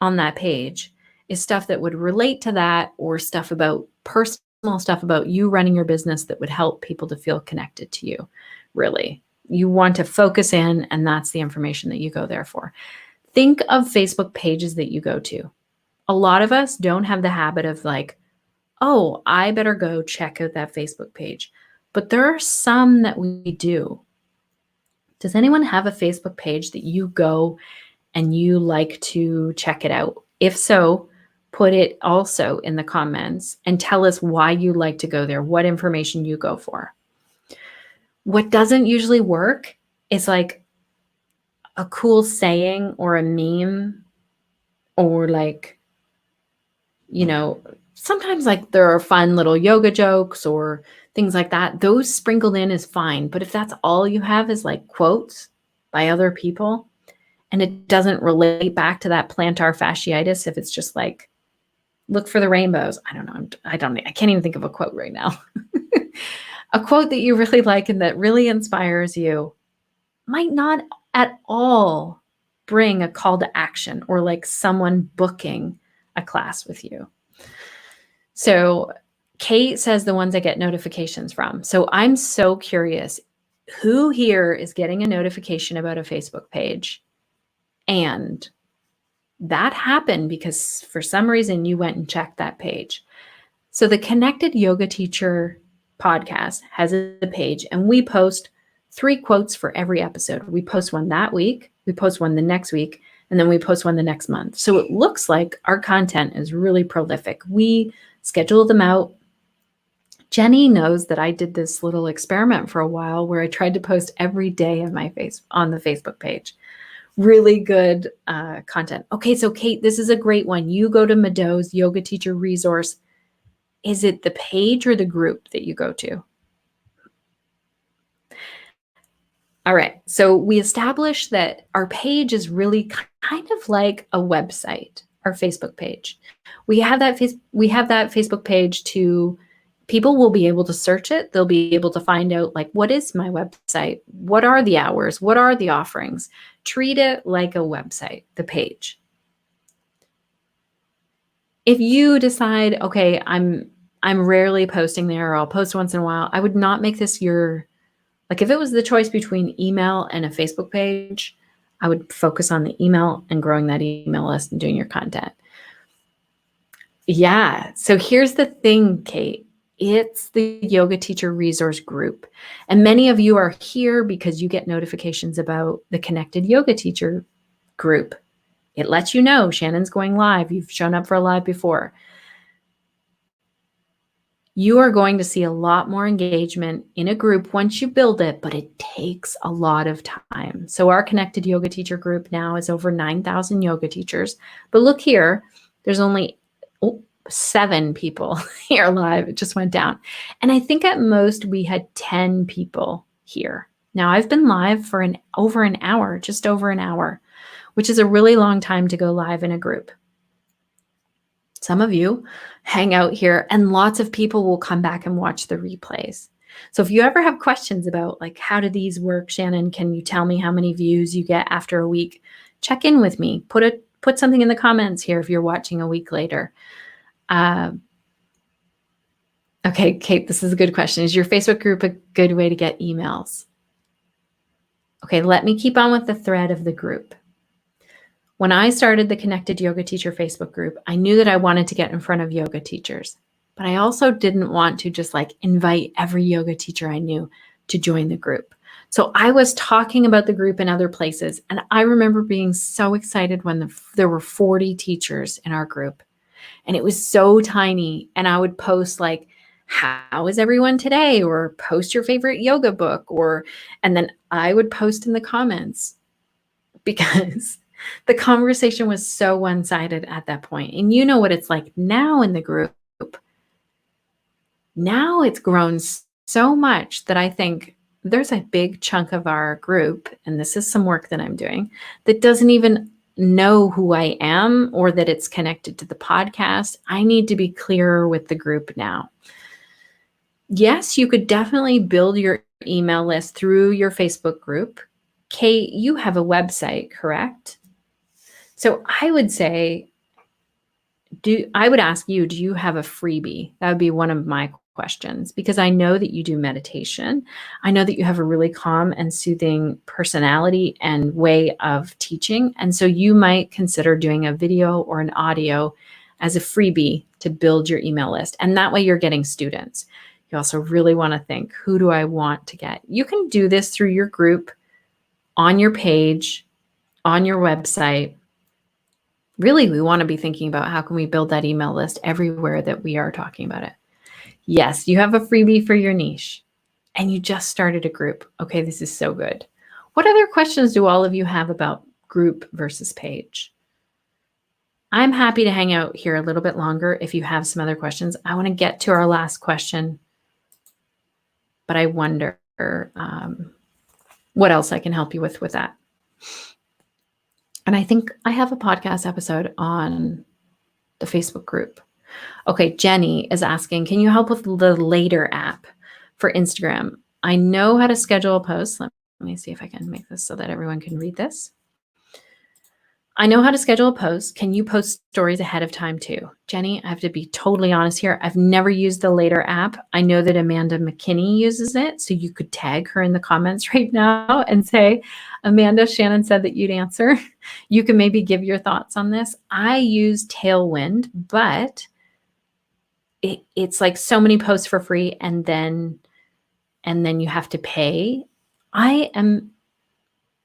on that page is stuff that would relate to that, or stuff about personal stuff about you running your business that would help people to feel connected to you. Really, you want to focus in, and that's the information that you go there for. Think of Facebook pages that you go to. A lot of us don't have the habit of like, oh, I better go check out that Facebook page. But there are some that we do. Does anyone have a Facebook page that you go and you like to check it out? If so, put it also in the comments and tell us why you like to go there, what information you go for. What doesn't usually work is like a cool saying or a meme, or like, you know, sometimes like there are fun little yoga jokes or things like that. Those sprinkled in is fine. But if that's all you have is like quotes by other people, and it doesn't relate back to that plantar fasciitis, if it's just like, look for the rainbows. I don't know. I can't even think of a quote right now. A quote that you really like and that really inspires you might not at all bring a call to action or like someone booking a class with you. So Kate says the ones I get notifications from. So I'm so curious, who here is getting a notification about a Facebook page? And that happened because for some reason you went and checked that page. So the Connected Yoga Teacher podcast has a page, and we post 3 quotes for every episode. We post one that week, we post one the next week, and then we post one the next month. So it looks like our content is really prolific. We schedule them out. Jenny knows that I did this little experiment for a while where I tried to post every day on the Facebook page. Really good content. Okay, so Kate, this is a great one. You go to Mado's Yoga Teacher Resource. Is it the page or the group that you go to? All right, so we established that our page is really kind of like a website, our Facebook page. We have that Facebook page to people will be able to search it. They'll be able to find out, like, what is my website? What are the hours? What are the offerings? Treat it like a website, the page. If you decide, okay, I'm rarely posting there, or I'll post once in a while, I would not make this your, like, if it was the choice between email and a Facebook page, I would focus on the email and growing that email list and doing your content. Yeah. So here's the thing, Kate. It's the Yoga Teacher Resource Group. And many of you are here because you get notifications about the Connected Yoga Teacher group. It lets you know Shannon's going live. You've shown up for a live before. You are going to see a lot more engagement in a group once you build it, but it takes a lot of time. So our Connected Yoga Teacher group now is over 9,000 yoga teachers. But look here, there's only 7 people here live. It just went down. And I think at most we had 10 people here. Now I've been live for over an hour, just over an hour, which is a really long time to go live in a group. Some of you hang out here and lots of people will come back and watch the replays. So if you ever have questions about, like, how do these work, Shannon, can you tell me how many views you get after a week? Check in with me. Put something in the comments here if you're watching a week later. Okay, Kate, this is a good question. Is your Facebook group a good way to get emails? Okay, let me keep on with the thread of the group. When I started the Connected Yoga Teacher Facebook group, I knew that I wanted to get in front of yoga teachers, but I also didn't want to just like invite every yoga teacher I knew to join the group. So I was talking about the group in other places, and I remember being so excited when there were 40 teachers in our group, and it was so tiny, and I would post like, how is everyone today? Or post your favorite yoga book, and then I would post in the comments because the conversation was so one-sided at that point. And you know what it's like now in the group. Now it's grown so much that I think there's a big chunk of our group, and this is some work that I'm doing, that doesn't even know who I am or that it's connected to the podcast. I need to be clearer with the group now. Yes, you could definitely build your email list through your Facebook group. Kate, you have a website, correct? So I would say, I would ask you, do you have a freebie? That would be one of my questions, because I know that you do meditation. I know that you have a really calm and soothing personality and way of teaching. And so you might consider doing a video or an audio as a freebie to build your email list. And that way you're getting students. You also really want to think, who do I want to get? You can do this through your group, on your page, on your website. Really, we want to be thinking about how can we build that email list everywhere that we are talking about it. Yes, you have a freebie for your niche and you just started a group. Okay, this is so good. What other questions do all of you have about group versus page? I'm happy to hang out here a little bit longer if you have some other questions. I want to get to our last question, but I wonder what else I can help you with that. And I think I have a podcast episode on the Facebook group. Okay, Jenny is asking, can you help with the Later app for Instagram? I know how to schedule a post. Let me see if I can make this so that everyone can read this. I know how to schedule a post. Can you post stories ahead of time too? Jenny, I have to be totally honest here. I've never used the Later app. I know that Amanda McKinney uses it. So you could tag her in the comments right now and say, Amanda, Shannon said that you'd answer. You can maybe give your thoughts on this. I use Tailwind, but it's like so many posts for free and then you have to pay. I am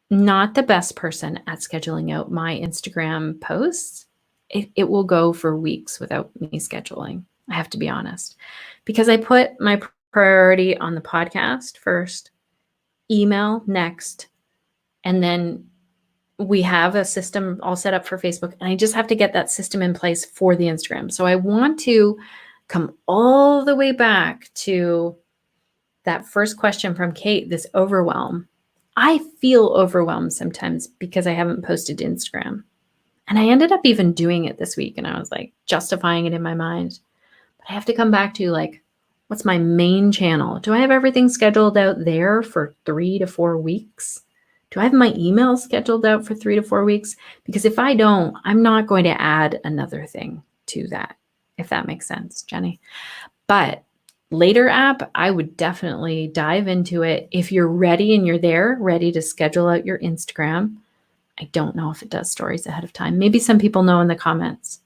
not the best person at scheduling out my Instagram posts. It will go for weeks without me scheduling. I have to be honest, because I put my priority on the podcast first, email next, and then we have a system all set up for Facebook, and I just have to get that system in place for the Instagram. So I want to come all the way back to that first question from Kate, this overwhelm. I feel overwhelmed sometimes because I haven't posted to Instagram. And I ended up even doing it this week, and I was like justifying it in my mind. But I have to come back to like, What's my main channel? Do I have everything scheduled out there for 3 to 4 weeks? Do I have my email scheduled out for 3 to 4 weeks? Because if I don't, I'm not going to add another thing to that, if that makes sense, Jenny. But later app, I would definitely dive into it. If you're ready and you're there, ready to schedule out your Instagram. I don't know if it does stories ahead of time. Maybe some people know in the comments.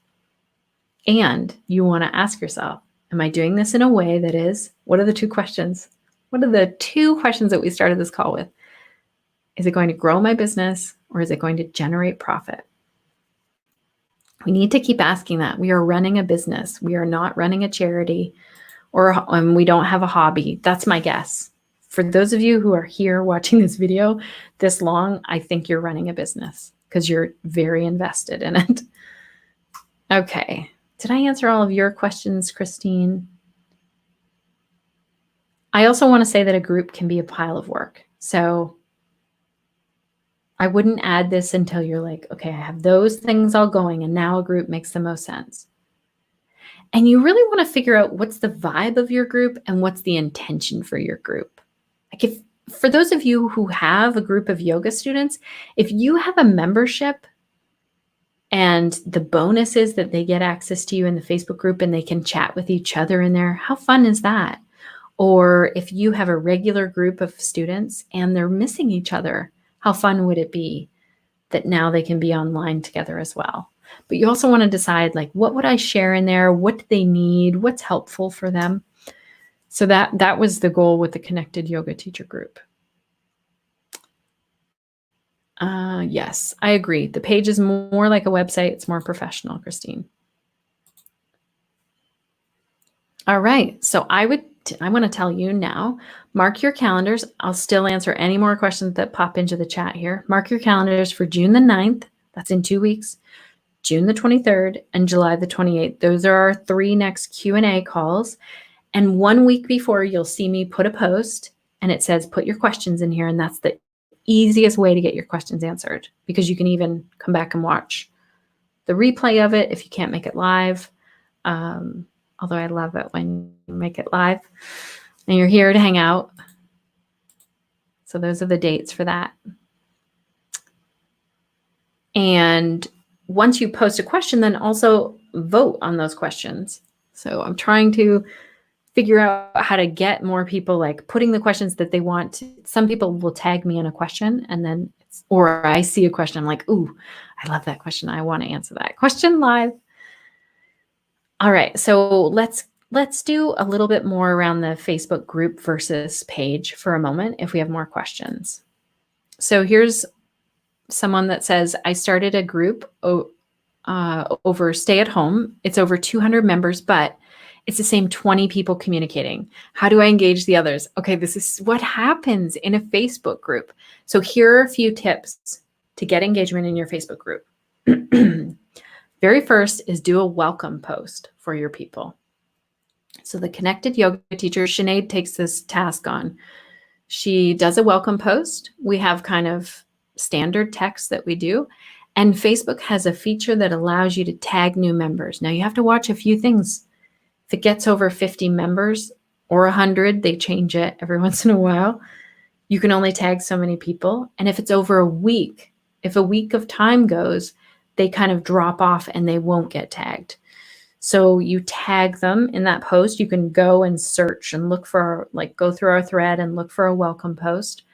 And you want to ask yourself, am I doing this in a way that is, what are the 2 questions? What are the 2 questions that we started this call with? Is it going to grow my business or is it going to generate profit? We need to keep asking that. We are running a business. We are not running a charity or we don't have a hobby. That's my guess. For those of you who are here watching this video this long, I think you're running a business because you're very invested in it. Okay. Did I answer all of your questions, Christine? I also want to say that a group can be a pile of work. So I wouldn't add this until you're like, okay, I have those things all going and now a group makes the most sense. And you really want to figure out what's the vibe of your group and what's the intention for your group. Like for those of you who have a group of yoga students, if you have a membership and the bonus is that they get access to you in the Facebook group and they can chat with each other in there, how fun is that? Or if you have a regular group of students and they're missing each other, how fun would it be that now they can be online together as well? But you also want to decide, like, what would I share in there? What do they need? What's helpful for them? So that was the goal with the Connected Yoga Teacher Group. Yes, I agree. The page is more like a website. It's more professional, Christine. All right. So I want to tell you now, mark your calendars. I'll still answer any more questions that pop into the chat here. Mark your calendars for June the 9th. That's in 2 weeks. June the 23rd and July the 28th. Those are our 3 next Q&A calls. And 1 week before, you'll see me put a post and it says, put your questions in here. And that's the easiest way to get your questions answered, because you can even come back and watch the replay of it if you can't make it live. Although I love it when you make it live and you're here to hang out. So those are the dates for that. And once you post a question, then also vote on those questions. So I'm trying to figure out how to get more people like putting the questions that they want. Some people will tag me in a question and then, or I see a question, I'm like, ooh, I love that question. I want to answer that question live. All right, so let's do a little bit more around the Facebook group versus page for a moment if we have more questions. So here's someone that says, I started a group over stay at home. It's over 200 members, but it's the same 20 people communicating. How do I engage the others? Okay, this is what happens in a Facebook group. So here are a few tips to get engagement in your Facebook group. Very first is do a welcome post for your people. So the Connected Yoga Teacher, Sinead, takes this task on. She does a welcome post. We have kind of standard text that we do. And Facebook has a feature that allows you to tag new members. Now you have to watch a few things. If it gets over 50 members or 100, they change it every once in a while. You can only tag so many people. And if it's over a week, if a week of time goes, they kind of drop off and they won't get tagged. So you tag them in that post. You can go and search and look for, like, go through our thread and look for a welcome post.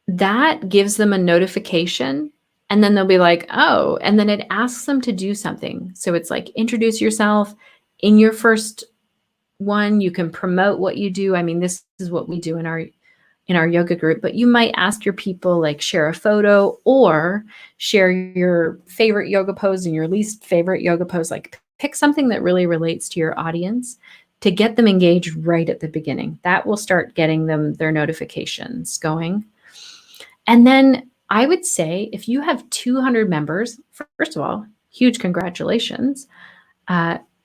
That gives them a notification, and then they'll be like, oh, and then it asks them to do something. So it's like, introduce yourself. In your first one, you can promote what you do. I mean, this is what we do in our yoga group, but you might ask your people, like, share a photo or share your favorite yoga pose and your least favorite yoga pose. Like, pick something that really relates to your audience to get them engaged right at the beginning. That will start getting them their notifications going. And then I would say if you have 200 members, first of all, huge congratulations.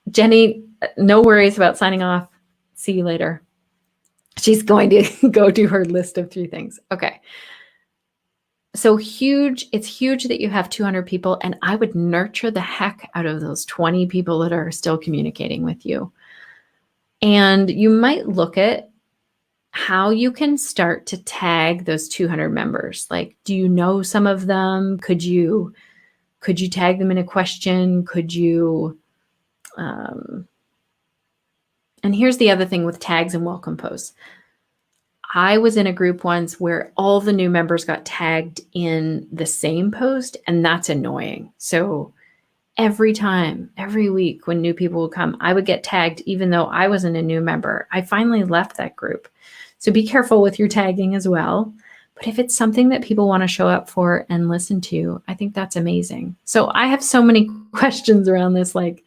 Jenny, no worries about signing off. See you later. She's going to go do her list of 3 things. Okay. So huge. It's huge that you have 200 people, and I would nurture the heck out of those 20 people that are still communicating with you. And you might look at how you can start to tag those 200 members. Like, do you know some of them? Could you tag them in a question? Could you, and here's the other thing with tags and welcome posts. I was in a group once where all the new members got tagged in the same post, and that's annoying. So every time, every week when new people would come, I would get tagged even though I wasn't a new member. I finally left that group. So be careful with your tagging as well. But if it's something that people want to show up for and listen to, I think that's amazing. So I have so many questions around this, like,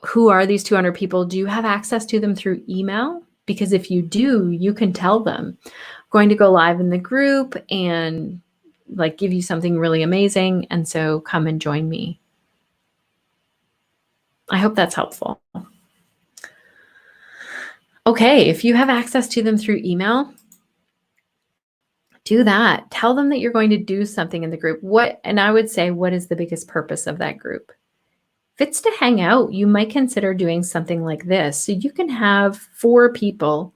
who are these 200 people? Do you have access to them through email? Because if you do, you can tell them, I'm going to go live in the group and like give you something really amazing. And so come and join me. I hope that's helpful. Okay, if you have access to them through email, do that. Tell them that you're going to do something in the group. And I would say, what is the biggest purpose of that group? If it's to hang out, you might consider doing something like this. So you can have 4 people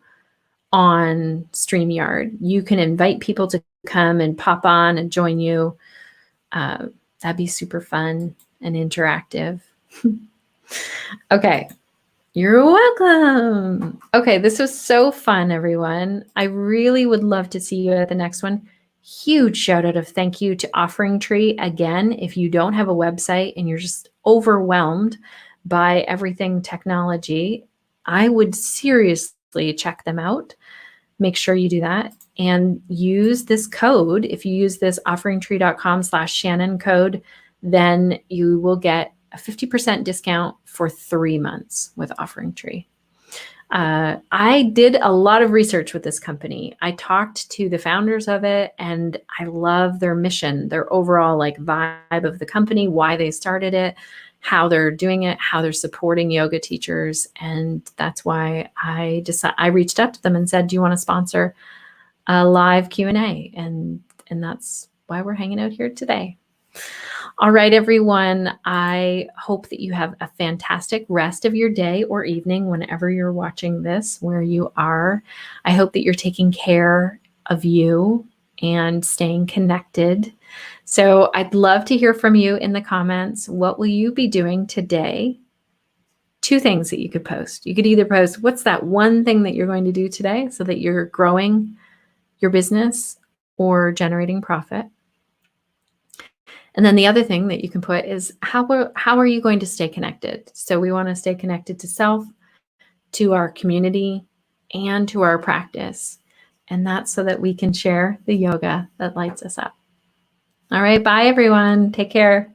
on StreamYard. You can invite people to come and pop on and join you. That'd be super fun and interactive. Okay. You're welcome. Okay, this was so fun, everyone. I really would love to see you at the next one. Huge shout out of thank you to Offeringtree. Again, if you don't have a website and you're just overwhelmed by everything technology, I would seriously check them out. Make sure you do that and use this code. If you use this offeringtree.com/Shannon code, then you will get a 50% discount for 3 months with Offeringtree. I did a lot of research with this company. I talked to the founders of it, and I love their mission, their overall like vibe of the company, why they started it, how they're doing it, how they're supporting yoga teachers. And that's why I reached out to them and said, do you want to sponsor a live Q&A? And that's why we're hanging out here today. All right, everyone, I hope that you have a fantastic rest of your day or evening whenever you're watching this, where you are. I hope that you're taking care of you and staying connected. So I'd love to hear from you in the comments. What will you be doing today? 2 things that you could post. You could either post, what's that one thing that you're going to do today so that you're growing your business or generating profit? And then the other thing that you can put is how are you going to stay connected? So we want to stay connected to self, to our community, and to our practice. And that's so that we can share the yoga that lights us up. All right, bye everyone. Take care.